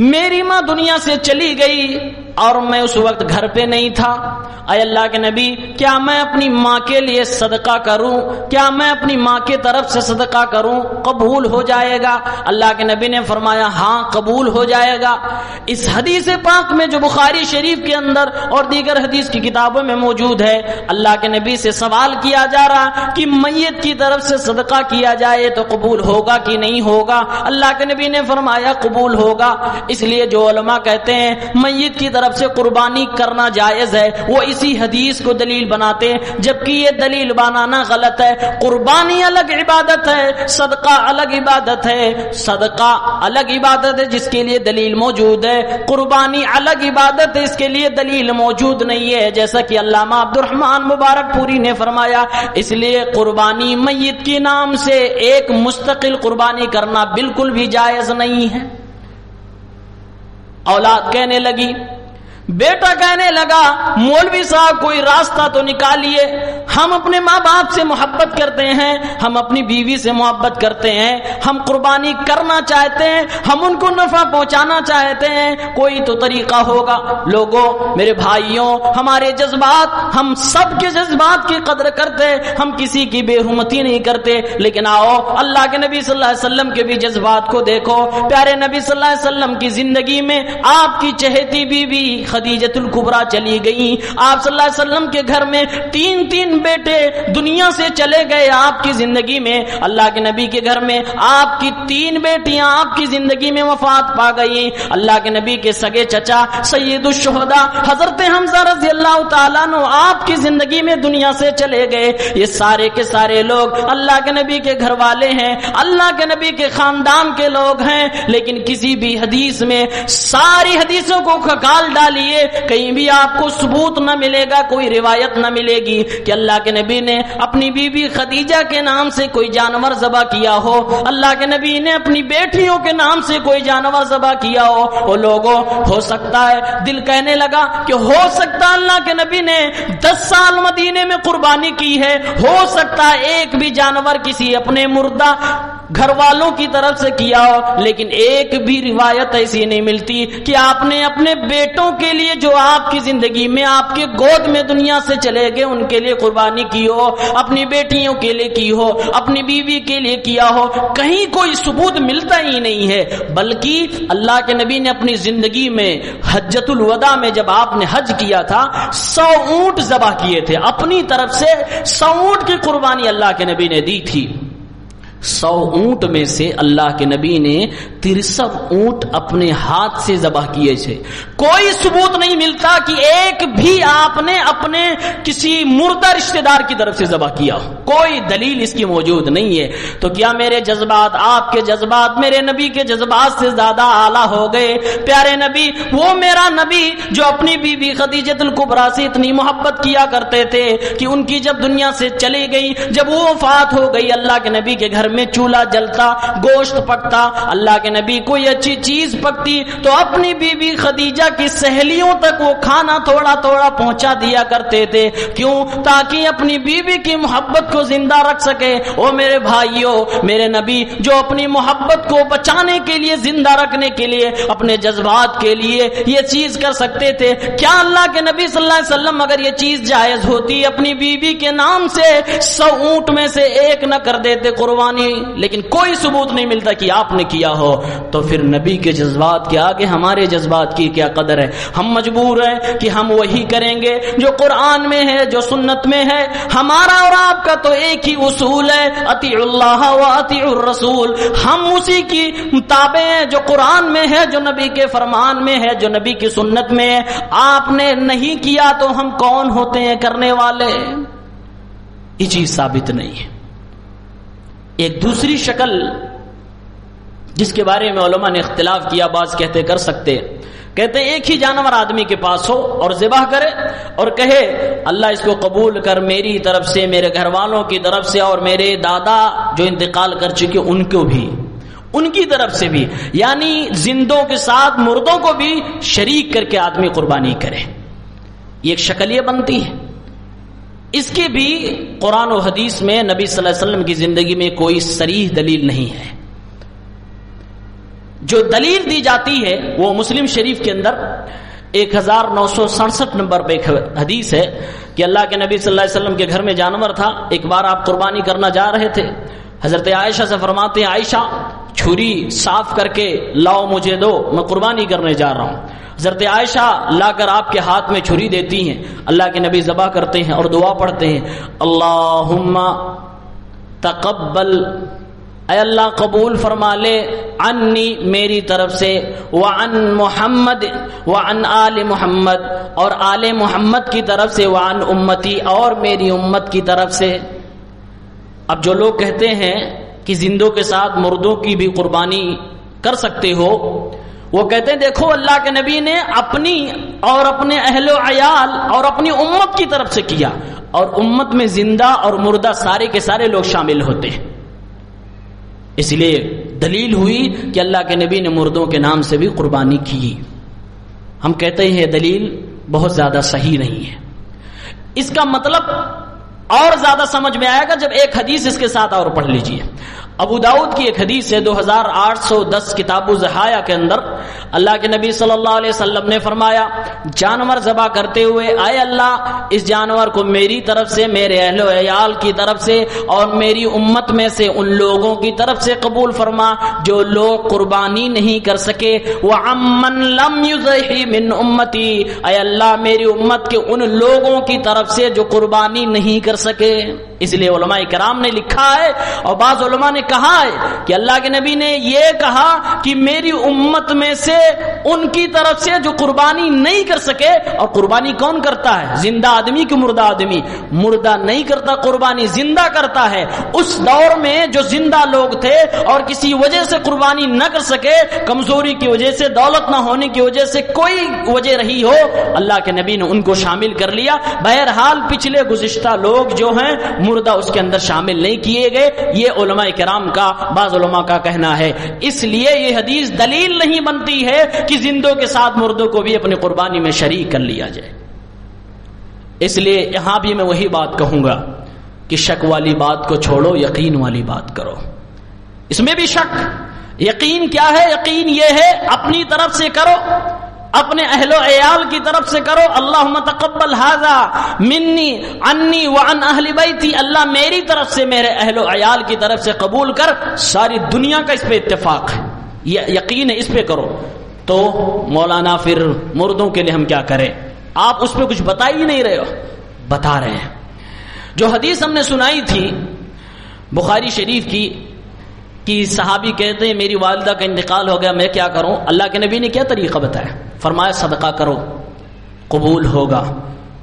میری ماں دنیا سے چلی گئی اور میں اس وقت گھر پہ نہیں تھا. اے اللہ کے نبی کیا میں اپنی ماں کے لیے صدقہ کروں؟ کیا میں اپنی ماں کی طرف سے صدقہ کروں؟ قبول ہو جائے گا؟ اللہ کے نبی نے فرمایا ہاں قبول ہو جائے گا. اس حدیث پاک میں جو بخاری شریف کے اندر اور دیگر حدیث کی کتابوں میں موجود ہے، اللہ کے نبی سے سوال کیا جا رہا کہ میت کی طرف سے صدقہ کیا جائے تو قبول ہوگا کہ نہیں ہوگا؟ اللہ کے نبی نے فرمایا قبول ہوگا. اس لیے جو علماء کہتے ہیں میت کی طرف سے قربانی کرنا جائز ہے، وہ اسی حدیث کو دلیل بناتے ہیں، جبکہ یہ دلیل بنانا غلط ہے۔ قربانی الگ عبادت ہے، صدقہ الگ عبادت ہے۔ صدقہ الگ عبادت ہے جس کے لیے دلیل موجود ہے، قربانی الگ عبادت ہے اس کے لیے دلیل موجود نہیں ہے، جیسا کہ علامہ عبد الرحمن مبارک پوری نے فرمایا۔ اس لیے قربانی میت کے نام سے ایک مستقل قربانی کرنا بالکل بھی جائز نہیں ہے۔ اولاد کہنے لگی، بیٹا کہنے لگا، مولوی صاحب کوئی راستہ تو نکالیے، ہم اپنے ماں باپ سے محبت کرتے ہیں، ہم اپنی بیوی سے محبت کرتے ہیں، ہم قربانی کرنا چاہتے ہیں، ہم ان کو نفع پہنچانا چاہتے ہیں، کوئی تو طریقہ ہوگا۔ لوگوں، میرے بھائیوں، ہمارے جذبات، ہم سب کے جذبات کی قدر کرتے، ہم کسی کی بے حرمتی نہیں کرتے، لیکن آؤ اللہ کے نبی صلی اللہ علیہ وسلم کے بھی جذبات کو دیکھو۔ پیارے نبی صلی اللہ علیہ وسلم کی زندگی میں آپ کی چہیتی بیوی خدیجۃ الکبریٰ چلی گئی، آپ صلی اللہ علیہ وسلم کے گھر میں تین بیٹے دنیا سے چلے گئے آپ کی زندگی میں، اللہ کے نبی کے گھر میں آپ کی 3 بیٹیاں آپ کی زندگی میں وفات پا گئی، اللہ کے نبی کے سگے چچا سید الشہداء حضرت حمزہ رضی اللہ تعالیٰ عنہ آپ کی زندگی میں دنیا سے چلے گئے۔ یہ سارے کے سارے لوگ اللہ کے نبی کے گھر والے ہیں، اللہ کے نبی کے خاندان کے لوگ ہیں، لیکن کسی بھی حدیث میں ساری حدیثوں کو کھکال ڈالی کہیں بھی آپ کو ثبوت نہ ملے گا، کوئی روایت نہ ملے گی کہ اللہ کے نبی نے اپنی بیوی خدیجہ کے نام سے کوئی جانور ذبح کیا ہو، اللہ کے نبی نے اپنی بیٹیوں کے نام سے کوئی جانور ذبح کیا ہو۔ وہ لوگوں، ہو سکتا ہے دل کہنے لگا کہ ہو سکتا اللہ کے نبی نے 10 سال مدینے میں قربانی کی ہے، ہو سکتا ہے ایک بھی جانور کسی اپنے مردہ گھر والوں کی طرف سے کیا ہو، لیکن ایک بھی روایت ایسی نہیں ملتی کہ آپ نے اپنے بیٹوں کے لیے جو آپ کی زندگی میں آپ کے گود میں دنیا سے چلے گئے ان کے لیے قربانی کی ہو، اپنی بیٹیوں کے لیے کی ہو، اپنی بیوی کے لیے کیا ہو، کہیں کوئی ثبوت ملتا ہی نہیں ہے۔ بلکہ اللہ کے نبی نے اپنی زندگی میں حجۃ الوداع میں جب آپ نے حج کیا تھا 100 اونٹ ذبح کیے تھے، اپنی طرف سے 100 اونٹ کی قربانی اللہ کے نبی نے دی تھی۔ 100 اونٹ میں سے اللہ کے نبی نے 63 اونٹ اپنے ہاتھ سے ذبح کیے تھے۔ کوئی ثبوت نہیں ملتا کہ ایک بھی آپ نے اپنے کسی مردہ رشتہ دار کی طرف سے ذبح کیا، کوئی دلیل اس کی موجود نہیں ہے۔ تو کیا میرے جذبات آپ کے جذبات میرے نبی کے جذبات سے زیادہ اعلیٰ ہو گئے؟ پیارے نبی، وہ میرا نبی جو اپنی بیوی خدیجۃ الکبریٰ سے اتنی محبت کیا کرتے تھے کہ ان کی جب دنیا سے چلی گئی، جب وہ وفات ہو گئی، اللہ کے نبی کے گھر میں چولہا جلتا، گوشت پکتا، اللہ کے نبی کوئی اچھی چیز پکتی تو اپنی بیوی خدیجہ کی سہیلیوں تک وہ کھانا تھوڑا تھوڑا پہنچا دیا کرتے تھے۔ کیوں؟ تاکہ اپنی بیوی کی محبت کو زندہ رکھ سکے۔ او میرے بھائیوں، میرے نبی جو اپنی محبت کو بچانے کے لیے، زندہ رکھنے کے لیے، اپنے جذبات کے لیے یہ چیز کر سکتے تھے، کیا اللہ کے نبی صلی اللہ علیہ وسلم اگر یہ چیز جائز ہوتی اپنی بیوی کے نام سے 100 اونٹ میں سے ایک نہ کر دیتے قربانی؟ لیکن کوئی ثبوت نہیں ملتا کہ آپ نے کیا ہو۔ تو پھر نبی کے جذبات کے آگے ہمارے جذبات کی کیا قدر ہے؟ ہم مجبور ہیں کہ ہم وہی کریں گے جو قرآن میں ہے، جو سنت میں ہے۔ ہمارا اور آپ کا تو ایک ہی اصول ہے، اطیعوا اللہ و اطیعوا الرسول۔ ہم اسی کی تابع ہیں جو قرآن میں ہے، جو نبی کے فرمان میں ہے، جو نبی کی سنت میں ہے۔ آپ نے نہیں کیا تو ہم کون ہوتے ہیں کرنے والے؟ یہ چیز ثابت نہیں ہے۔ ایک دوسری شکل جس کے بارے میں علماء نے اختلاف کیا، بعض کہتے کر سکتے، کہتے ہیں ایک ہی جانور آدمی کے پاس ہو اور ذبح کرے اور کہے اللہ اس کو قبول کر، میری طرف سے، میرے گھر والوں کی طرف سے، اور میرے دادا جو انتقال کر چکے ان کو بھی، ان کی طرف سے بھی، یعنی زندوں کے ساتھ مردوں کو بھی شریک کر کے آدمی قربانی کرے۔ یہ ایک شکل یہ بنتی ہے۔ اس کی بھی قرآن و حدیث میں نبی صلی اللہ علیہ وسلم کی زندگی میں کوئی صریح دلیل نہیں ہے۔ جو دلیل دی جاتی ہے وہ مسلم شریف کے اندر 1967 نمبر پہ ایک حدیث ہے کہ اللہ کے نبی صلی اللہ علیہ وسلم کے گھر میں جانور تھا، ایک بار آپ قربانی کرنا جا رہے تھے، حضرت عائشہ سے فرماتے ہیں عائشہ چھری صاف کر کے لاؤ مجھے دو، میں قربانی کرنے جا رہا ہوں۔ حضرت عائشہ لا کر آپ کے ہاتھ میں چھری دیتی ہیں، اللہ کے نبی ذبح کرتے ہیں اور دعا پڑھتے ہیں اللہم تقبل اے اللہ قبول فرما لے عنی میری طرف سے، وعن محمد وعن آل محمد اور آل محمد کی طرف سے، وعن امتی اور میری امت کی طرف سے۔ اب جو لوگ کہتے ہیں کہ زندوں کے ساتھ مردوں کی بھی قربانی کر سکتے ہو، وہ کہتے ہیں دیکھو اللہ کے نبی نے اپنی اور اپنے اہل و عیال اور اپنی امت کی طرف سے کیا، اور امت میں زندہ اور مردہ سارے کے سارے لوگ شامل ہوتے ہیں۔ اس لیے دلیل ہوئی کہ اللہ کے نبی نے مردوں کے نام سے بھی قربانی کی۔ ہم کہتے ہیں دلیل بہت زیادہ صحیح نہیں ہے۔ اس کا مطلب اور زیادہ سمجھ میں آئے گا جب ایک حدیث اس کے ساتھ اور پڑھ لیجئے۔ ابو داؤد کی ایک حدیث ہے 2810 کتاب الضحایا کے اندر اللہ کے نبی صلی اللہ علیہ وسلم نے فرمایا جانور ذبح کرتے ہوئے اے اللہ اس جانور کو میری طرف سے، میرے اہل و عیال کی طرف سے اور میری امت میں سے ان لوگوں کی طرف سے قبول فرما جو لوگ قربانی نہیں کر سکے، وعمن لم یضحی من امتی، اے اللہ میری امت کے ان لوگوں کی طرف سے جو قربانی نہیں کر سکے۔ اس لیے علماء کرام نے لکھا ہے اور بعض علماء نے کہا ہے کہ اللہ کے نبی نے یہ کہا کہ میری امت میں سے ان کی طرف سے جو قربانی نہیں کر سکے، اور قربانی کون کرتا ہے؟ زندہ آدمی کی مردہ آدمی؟ مردہ نہیں کرتا قربانی، زندہ کرتا ہے۔ اس دور میں جو زندہ لوگ تھے اور کسی وجہ سے قربانی نہ کر سکے، کمزوری کی وجہ سے، دولت نہ ہونے کی وجہ سے، کوئی وجہ رہی ہو، اللہ کے نبی نے ان کو شامل کر لیا۔ بہرحال پچھلے گزشتہ لوگ جو ہیں مردہ اس کے اندر شامل نہیں کیے گئے، یہ علماء کرام کا، بعض علماء کا کہنا ہے۔ اس لیے یہ حدیث دلیل نہیں بنتی ہے کہ زندوں کے ساتھ مردوں کو بھی اپنی قربانی میں شریک کر لیا جائے۔ اس لیے یہاں بھی میں وہی بات کہوں گا کہ شک والی بات کو چھوڑو، یقین والی بات کرو۔ اس میں بھی شک، یقین کیا ہے؟ یقین یہ ہے اپنی طرف سے کرو، اپنے اہل و عیال کی طرف سے کرو، اللہم تقبل ھذا منی عنی وعن اہل بیتی، اللہ میری طرف سے میرے اہل و عیال کی طرف سے قبول کر۔ ساری دنیا کا اس پہ اتفاق ہے، یقین ہے، اس پہ کرو۔ تو مولانا پھر مردوں کے لیے ہم کیا کریں؟ آپ اس پہ کچھ بتا ہی نہیں رہے ہو۔ بتا رہے ہیں جو حدیث ہم نے سنائی تھی بخاری شریف کی کہ صحابی کہتے ہیں میری والدہ کا انتقال ہو گیا، میں کیا کروں؟ اللہ کے نبی نے کیا طریقہ بتایا؟ فرمایا صدقہ کرو قبول ہوگا۔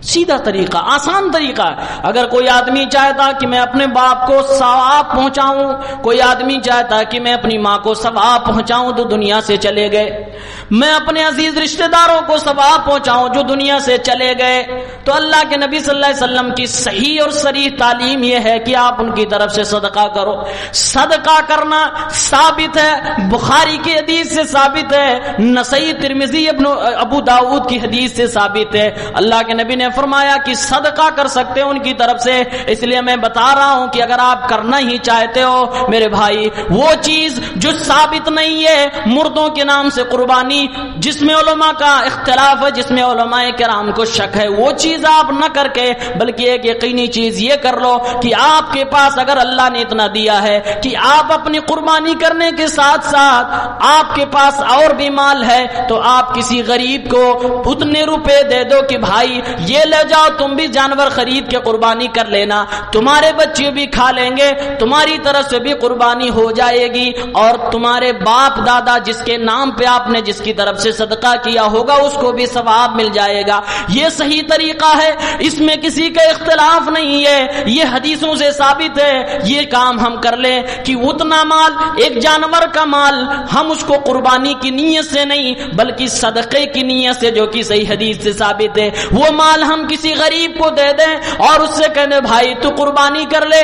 سیدھا طریقہ، آسان طریقہ۔ اگر کوئی آدمی چاہتا کہ میں اپنے باپ کو ثواب پہنچاؤں، کوئی آدمی چاہتا کہ میں اپنی ماں کو ثواب پہنچاؤں تو دنیا سے چلے گئے، میں اپنے عزیز رشتہ داروں کو ثواب پہنچاؤں جو دنیا سے چلے گئے، تو اللہ کے نبی صلی اللہ علیہ وسلم کی صحیح اور صریح تعلیم یہ ہے کہ آپ ان کی طرف سے صدقہ کرو۔ صدقہ کرنا ثابت ہے، بخاری کی حدیث سے ثابت ہے، نسائی، ترمذی، ابو داؤد کی حدیث سے ثابت ہے۔ اللہ کے نبی نے فرمایا کہ صدقہ کر سکتے ہیں ان کی طرف سے۔ اس لیے میں بتا رہا ہوں کہ اگر آپ کرنا ہی چاہتے ہو میرے بھائی، وہ چیز جو ثابت نہیں ہے، مردوں کے نام سے قربانی، جس میں علماء کا اختلاف ہے، جس میں علماء کرام کو شک ہے، وہ چیز آپ نہ کر کے بلکہ ایک یقینی چیز یہ کر لو کہ آپ کے پاس اگر اللہ نے اتنا دیا ہے کہ آپ اپنی قربانی کرنے کے ساتھ ساتھ آپ کے پاس اور بھی مال ہے، تو آپ کسی غریب کو اتنے روپے دے دو کہ بھائی یہ لے جاؤ، تم بھی جانور خرید کے قربانی کر لینا، تمہارے بچے بھی کھا لیں گے، تمہاری طرف سے بھی قربانی ہو جائے گی، اور تمہارے باپ دادا جس کے نام پہ آپ نے جس کی طرف سے صدقہ کیا ہوگا اس کو بھی ثواب مل جائے گا۔ یہ صحیح طریقہ ہے، اس میں کسی کا اختلاف نہیں ہے، یہ حدیثوں سے ثابت ہے۔ یہ کام ہم کر لیں کہ اتنا مال، ایک جانور کا مال، ہم اس کو قربانی کی نیت سے نہیں بلکہ صدقے کی نیت سے، جو کہ صحیح حدیث سے ثابت ہے، وہ مال ہم کسی غریب کو دے دیں اور اس سے کہنے بھائی تو قربانی کر لے،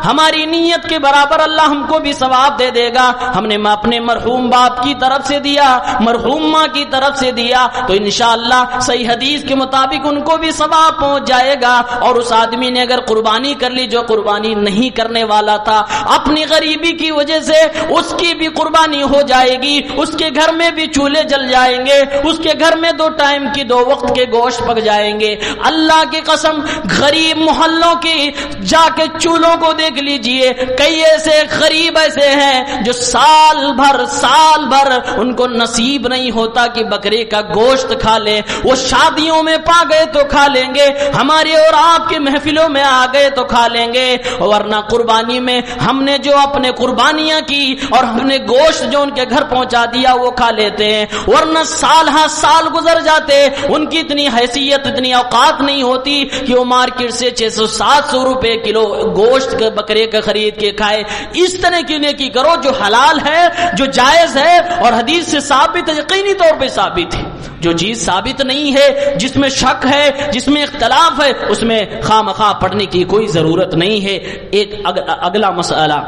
ہماری نیت کے برابر اللہ ہم کو بھی ثواب دے دے گا۔ ہم نے اپنے مرحوم باپ کی طرف سے دیا، مرحوم ماں کی طرف سے دیا، تو انشاءاللہ صحیح حدیث کے مطابق ان کو بھی ثواب پہنچ جائے گا۔ اور اس آدمی نے اگر قربانی کر لی جو قربانی نہیں کرنے والا تھا، اپنی غریبی کی وجہ سے اس کی بھی قربانی ہو جائے گی، اس کے گھر میں بھی چولہے جل جائیں گے، اس کے گھر میں 2 ٹائم کی 2 وقت کے گوشت پک جائیں گے. اللہ کی قسم غریب محلوں کی جا کے چولہوں کو دیکھ لیجئے, کئی ایسے غریب ایسے ہیں جو سال بھر ان کو نصیب نہیں ہوتا کہ بکرے کا گوشت کھا لیں. وہ شادیوں میں پا گئے تو کھا لیں گے, ہماری اور آپ کی محفلوں میں آ گئے تو کھا لیں گے, ورنہ قربانی میں ہم نے جو اپنے قربانیاں کی اور ہم نے گوشت جو ان کے گھر پہنچا دیا وہ کھا لیتے ہیں, ورنہ سال ہاں سال گزر جاتے, ان کی اتنی حیثیت اتنی اوقات نہیں ہوتی کہ وہ مارکیٹ سے 600-700 روپے کلو گوشت بکرے کا خرید کے کھائے. اس طرح کی نیکی کرو جو حلال ہے, جو جائز ہے اور حدیث سے ثابت ہے, یقینی طور پہ ثابت ہے. جو چیز ثابت نہیں ہے, جس میں شک ہے, جس میں اختلاف ہے, اس میں خواہ پڑھنے کی کوئی ضرورت نہیں ہے. ایک اگلا مسئلہ,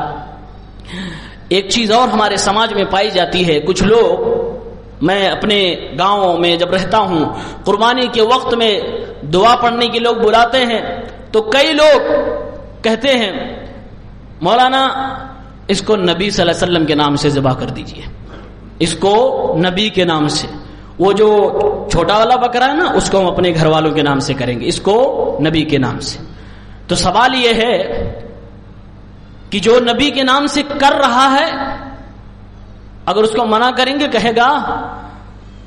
ایک چیز اور ہمارے سماج میں پائی جاتی ہے. کچھ لوگ, میں اپنے گاؤں میں جب رہتا ہوں, قربانی کے وقت میں دعا پڑھنے کے لوگ بلاتے ہیں تو کئی لوگ کہتے ہیں مولانا اس کو نبی صلی اللہ علیہ وسلم کے نام سے ذبح کر دیجئے, اس کو نبی کے نام سے. وہ جو چھوٹا والا بکرا ہے نا اس کو ہم اپنے گھر والوں کے نام سے کریں گے, اس کو نبی کے نام سے. تو سوال یہ ہے کہ جو نبی کے نام سے کر رہا ہے, اگر اس کو منع کریں گے کہے گا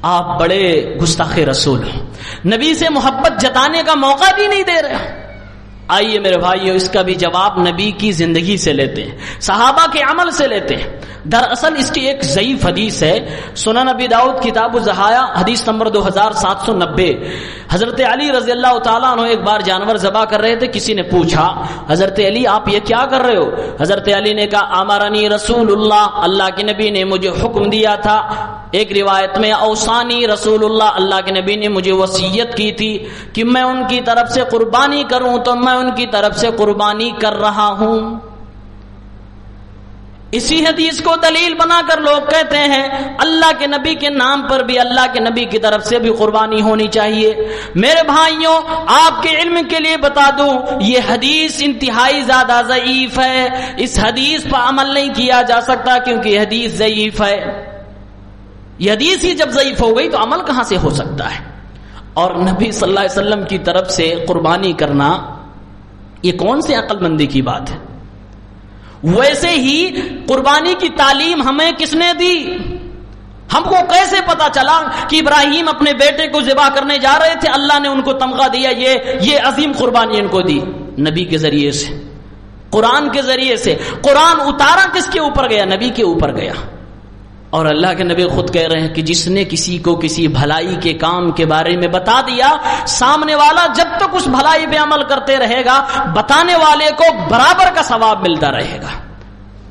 آپ بڑے گستاخ رسول ہیں, نبی سے محبت جتانے کا موقع بھی نہیں دے رہے. آئیے میرے بھائیو, اس کا بھی جواب نبی کی زندگی سے لیتے ہیں, صحابہ کے عمل سے لیتے ہیں. دراصل اس کی ایک ضعیف حدیث ہے, سنن نبی داؤد کتاب الضحایا حدیث نمبر 2790. حضرت علی رضی اللہ تعالیٰ عنہ ایک بار جانور ذبح کر رہے تھے, کسی نے پوچھا حضرت علی آپ یہ کیا کر رہے ہو؟ حضرت علی نے کہا امرنی رسول اللہ, اللہ کے نبی نے مجھے حکم دیا تھا. ایک روایت میں اوصانی رسول اللہ, اللہ کے نبی نے مجھے وصیت کی تھی کہ میں ان کی طرف سے قربانی کروں, تو میں ان کی طرف سے قربانی کر رہا ہوں. اسی حدیث کو دلیل بنا کر لوگ کہتے ہیں اللہ کے نبی کے نام پر بھی اللہ کے نبی کی طرف سے بھی قربانی ہونی چاہیے. میرے بھائیوں, آپ کے علم کے لیے بتا دوں, یہ حدیث انتہائی زیادہ ضعیف ہے. اس حدیث پر عمل نہیں کیا جا سکتا کیونکہ یہ حدیث ضعیف ہے. یہ حدیث ہی جب ضعیف ہو گئی تو عمل کہاں سے ہو سکتا ہے؟ اور نبی صلی اللہ علیہ وسلم کی طرف سے قربانی کرنا یہ کون سی عقل مندی کی بات ہے؟ ویسے ہی قربانی کی تعلیم ہمیں کس نے دی؟ ہم کو کیسے پتا چلا کہ ابراہیم اپنے بیٹے کو ذبح کرنے جا رہے تھے, اللہ نے ان کو تمغہ دیا, یہ عظیم قربانی ان کو دی؟ نبی کے ذریعے سے, قرآن کے ذریعے سے. قرآن اتارا کس کے اوپر گیا؟ نبی کے اوپر گیا. اور اللہ کے نبی خود کہہ رہے ہیں کہ جس نے کسی کو کسی بھلائی کے کام کے بارے میں بتا دیا, سامنے والا جب تک اس بھلائی پہ عمل کرتے رہے گا بتانے والے کو برابر کا ثواب ملتا رہے گا.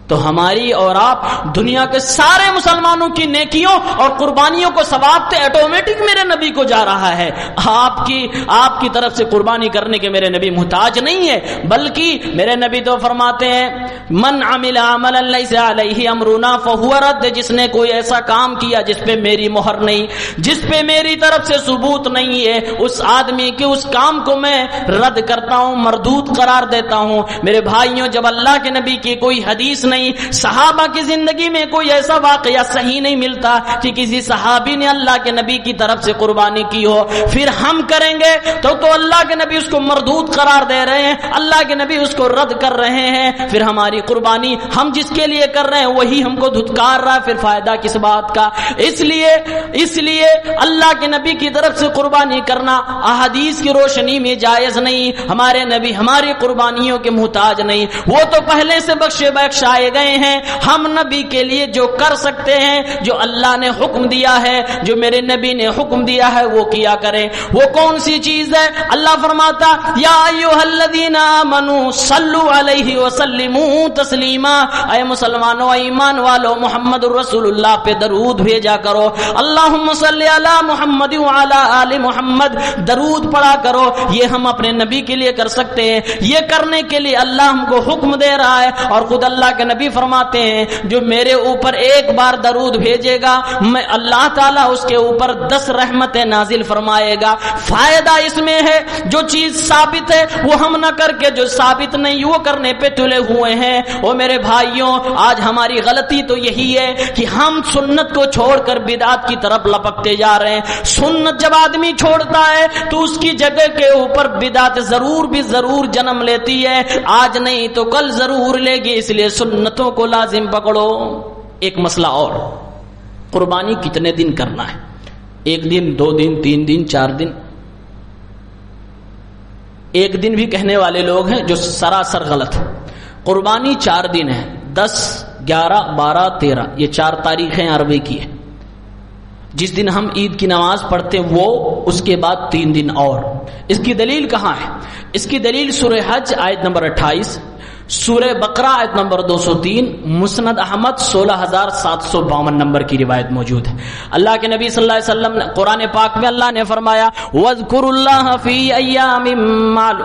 تو ہماری اور آپ دنیا کے سارے مسلمانوں کی نیکیوں اور قربانیوں کو ثواب تو آٹومیٹک میرے نبی کو جا رہا ہے. آپ کی طرف سے قربانی کرنے کے میرے نبی محتاج نہیں ہے, بلکہ میرے نبی تو فرماتے ہیں من عمل عملا لیس علیہ امرنا فہو رد, جس نے کوئی ایسا کام کیا جس پہ میری مہر نہیں, جس پہ میری طرف سے ثبوت نہیں ہے, اس آدمی کے اس کام کو میں رد کرتا ہوں, مردود قرار دیتا ہوں. میرے بھائیوں, جب اللہ کے نبی کی کوئی حدیث نہیں, صحابہ کی زندگی میں کوئی ایسا واقعہ صحیح نہیں ملتا کہ کسی صحابی نے اللہ کے نبی کی طرف سے قربانی کی ہو, پھر ہم کریں گے تو اللہ کے نبی اس کو مردود قرار دے رہے ہیں, اللہ کے نبی اس کو رد کر رہے ہیں, پھر ہماری قربانی ہم جس کے لیے کر رہے ہیں وہی ہم کو دھتکار رہا ہے, پھر فائدہ کس بات کا؟ اس لیے اللہ کے نبی کی طرف سے قربانی کرنا احادیث کی روشنی میں جائز نہیں. ہمارے نبی ہماری قربانیوں کے محتاج نہیں, وہ تو پہلے سے بخشے بخشائے گئے ہیں. ہم نبی کے لیے جو کر سکتے ہیں, جو اللہ نے حکم دیا ہے, جو میرے نبی نے حکم دیا ہے وہ کیا کریں. وہ کون سی چیز ہے؟ اللہ فرماتا یا ایھا الذین آمنوا صلوا علیہ وسلموا تسلیما, اے مسلمانوں ایمان والو محمد الرسول اللہ پہ درود بھیجا کرو. اللہم صلی علی محمد وعلی آل محمد, درود پڑھا کرو. یہ ہم اپنے نبی کے لیے کر سکتے ہیں, یہ کرنے کے لیے اللہ ہم کو حکم دے رہا ہے. اور خود اللہ کے نبی نبی فرماتے ہیں جو میرے اوپر ایک بار درود بھیجے گا میں اللہ تعالیٰ اس کے اوپر 10 رحمتیں نازل فرمائے گا۔ فائدہ اس میں ہے جو چیز ثابت ہے وہ ہم نہ کر کے جو ثابت نہیں وہ کرنے پہ تلے ہوئے ہیں۔ وہ میرے بھائیوں، آج ہماری غلطی تو یہی ہے کہ ہم سنت کو چھوڑ کر بدعت کی طرف لپکتے جا رہے ہیں۔ سنت جب آدمی چھوڑتا ہے تو اس کی جگہ کے اوپر بدعت ضرور جنم لیتی ہے، آج نہیں تو کل ضرور لے گی، اس لیے سنتوں کو لازم پکڑو۔ ایک مسئلہ اور، قربانی کتنے دن کرنا ہے؟ 1 دن، 2 دن، 3 دن، 4 دن؟ 1 دن بھی کہنے والے لوگ ہیں جو سراسر غلط ہے۔ قربانی 4 دن ہے، 10، 11، 12، 13، یہ 4 تاریخیں عربی کی ہیں۔ جس دن ہم عید کی نماز پڑھتے وہ اس کے بعد 3 دن اور۔ اس کی دلیل کہاں ہے؟ اس کی دلیل سورہ حج آیت نمبر 28، سورہ بقرہ آیت نمبر 203، مسند احمد 16752 نمبر کی روایت موجود ہے۔ اللہ کے نبی صلی اللہ علیہ وسلم نے قرآن پاک میں اللہ نے فرمایا وَاذْكُرُوا اللَّهَ فِي أَيَّامٍ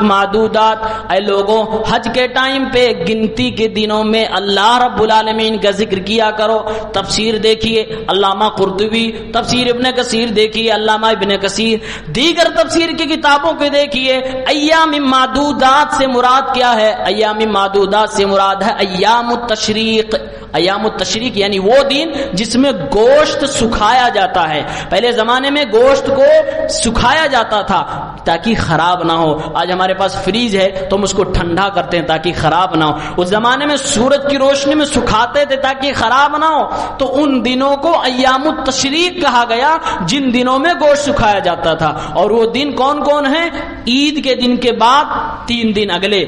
مَّعْدُودَاتٍ، اے لوگوں حج کے ٹائم پہ گنتی کے دنوں میں اللہ رب العالمین کا ذکر کیا کرو۔ تفسیر دیکھیے علامہ قرطبی، تفسیر ابن کثیر دیکھیے علامہ ابن کثیر، دیگر تفسیر کی کتابوں کو دیکھیے۔ ایام معدودات سے مراد کیا ہے؟ ایام معدودات سے مراد ہے ایام التشریق۔ ایام التشریق یعنی وہ دن جس میں گوشت سکھایا جاتا ہے۔ پہلے زمانے میں گوشت کو سکھایا جاتا تھا تاکہ خراب نہ ہو۔ آج ہمارے پاس فریج ہے تو ہم اس کو ٹھنڈا کرتے ہیں تاکہ خراب نہ ہو۔ اس زمانے میں سورج کی روشنی میں سکھاتے تھے تاکہ خراب نہ ہو، تو ان دنوں کو ایام التشریق کہا گیا جن دنوں میں گوشت سکھایا جاتا تھا۔ اور وہ دن کون کون ہیں؟ عید کے دن کے بعد 3 دن اگلے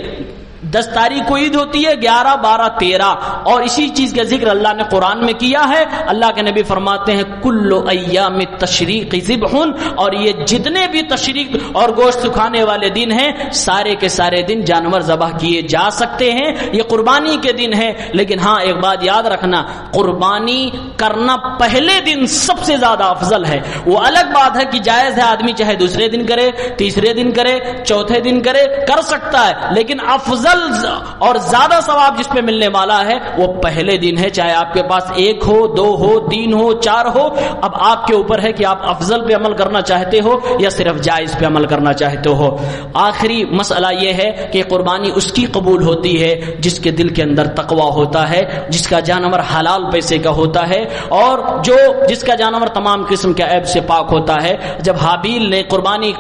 10 تاریخ کو عید ہوتی ہے، 11، 12، 13، اور اسی چیز کا ذکر اللہ نے قرآن میں کیا ہے۔ اللہ کے نبی فرماتے ہیں کل ایام التشریق ذبح، اور یہ جتنے بھی تشریق اور گوشت سکھانے والے دن ہیں سارے کے سارے دن جانور ذبح کیے جا سکتے ہیں، یہ قربانی کے دن ہے۔ لیکن ہاں ایک بات یاد رکھنا، قربانی کرنا پہلے دن سب سے زیادہ افضل ہے۔ وہ الگ بات ہے کہ جائز ہے آدمی چاہے دوسرے دن کرے، تیسرے دن کرے، چوتھے دن کرے، کر سکتا ہے، لیکن افضل اور زیادہ ثواب جس پہ ملنے والا ہے وہ پہلے دن ہے، چاہے آپ کے پاس 1 ہو، 2 ہو، 3 ہو، 4 ہو۔ اب آپ کے اوپر ہے کہ آپ افضل پہ عمل کرنا چاہتے ہو یا صرف جائز پہ عمل کرنا چاہتے ہو۔ آخری مسئلہ یہ ہے کہ قربانی اس کی قبول ہوتی ہے جس کے دل کے اندر تقوی ہوتا ہے، جس کا جانور حلال پیسے کا ہوتا ہے، اور جس کا جانور تمام قسم کے عیب سے پاک ہوتا ہے۔ جب حابیل نے قربانی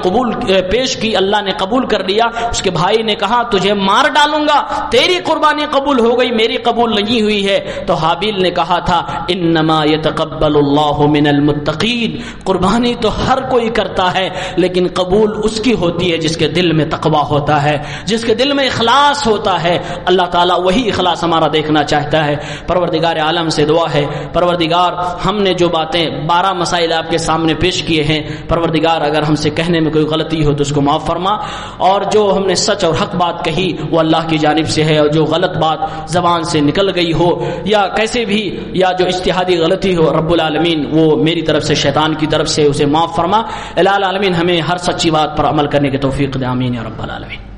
پیش کی، اللہ نے قبول کر لیا، اس کے بھائی نے کہا تجھے مار ڈالوں گا، تیری قربانی قبول ہو گئی، میری قبول نہیں ہوئی ہے، تو حابیل نے کہا تھا انما يتقبل اللہ من المتقین، قربانی تو ہر کوئی کرتا ہے لیکن قبول اس کی ہوتی ہے جس کے دل میں تقوی ہوتا ہے، جس کے دل میں اخلاص ہوتا ہے۔ اللہ تعالیٰ وہی اخلاص ہمارا دیکھنا چاہتا ہے۔ پروردگار عالم سے دعا ہے پروردگار ہم نے جو باتیں 12 مسائل آپ کے سامنے پیش کیے ہیں، پروردگار اگر ہم سے کہنے میں کوئی غلطی ہو تو اس کو معاف فرما، اور جو ہم نے سچ اور حق بات کہی وہ اللہ کی جانب سے ہے، اور جو غلط بات زبان سے نکل گئی ہو یا کیسے بھی یا جو اجتہادی غلطی ہو رب العالمین وہ میری طرف سے شیطان کی طرف سے اسے معاف فرما۔ الہ العالمین ہمیں ہر سچی بات پر عمل کرنے کی توفیق دے، آمین یا رب العالمین۔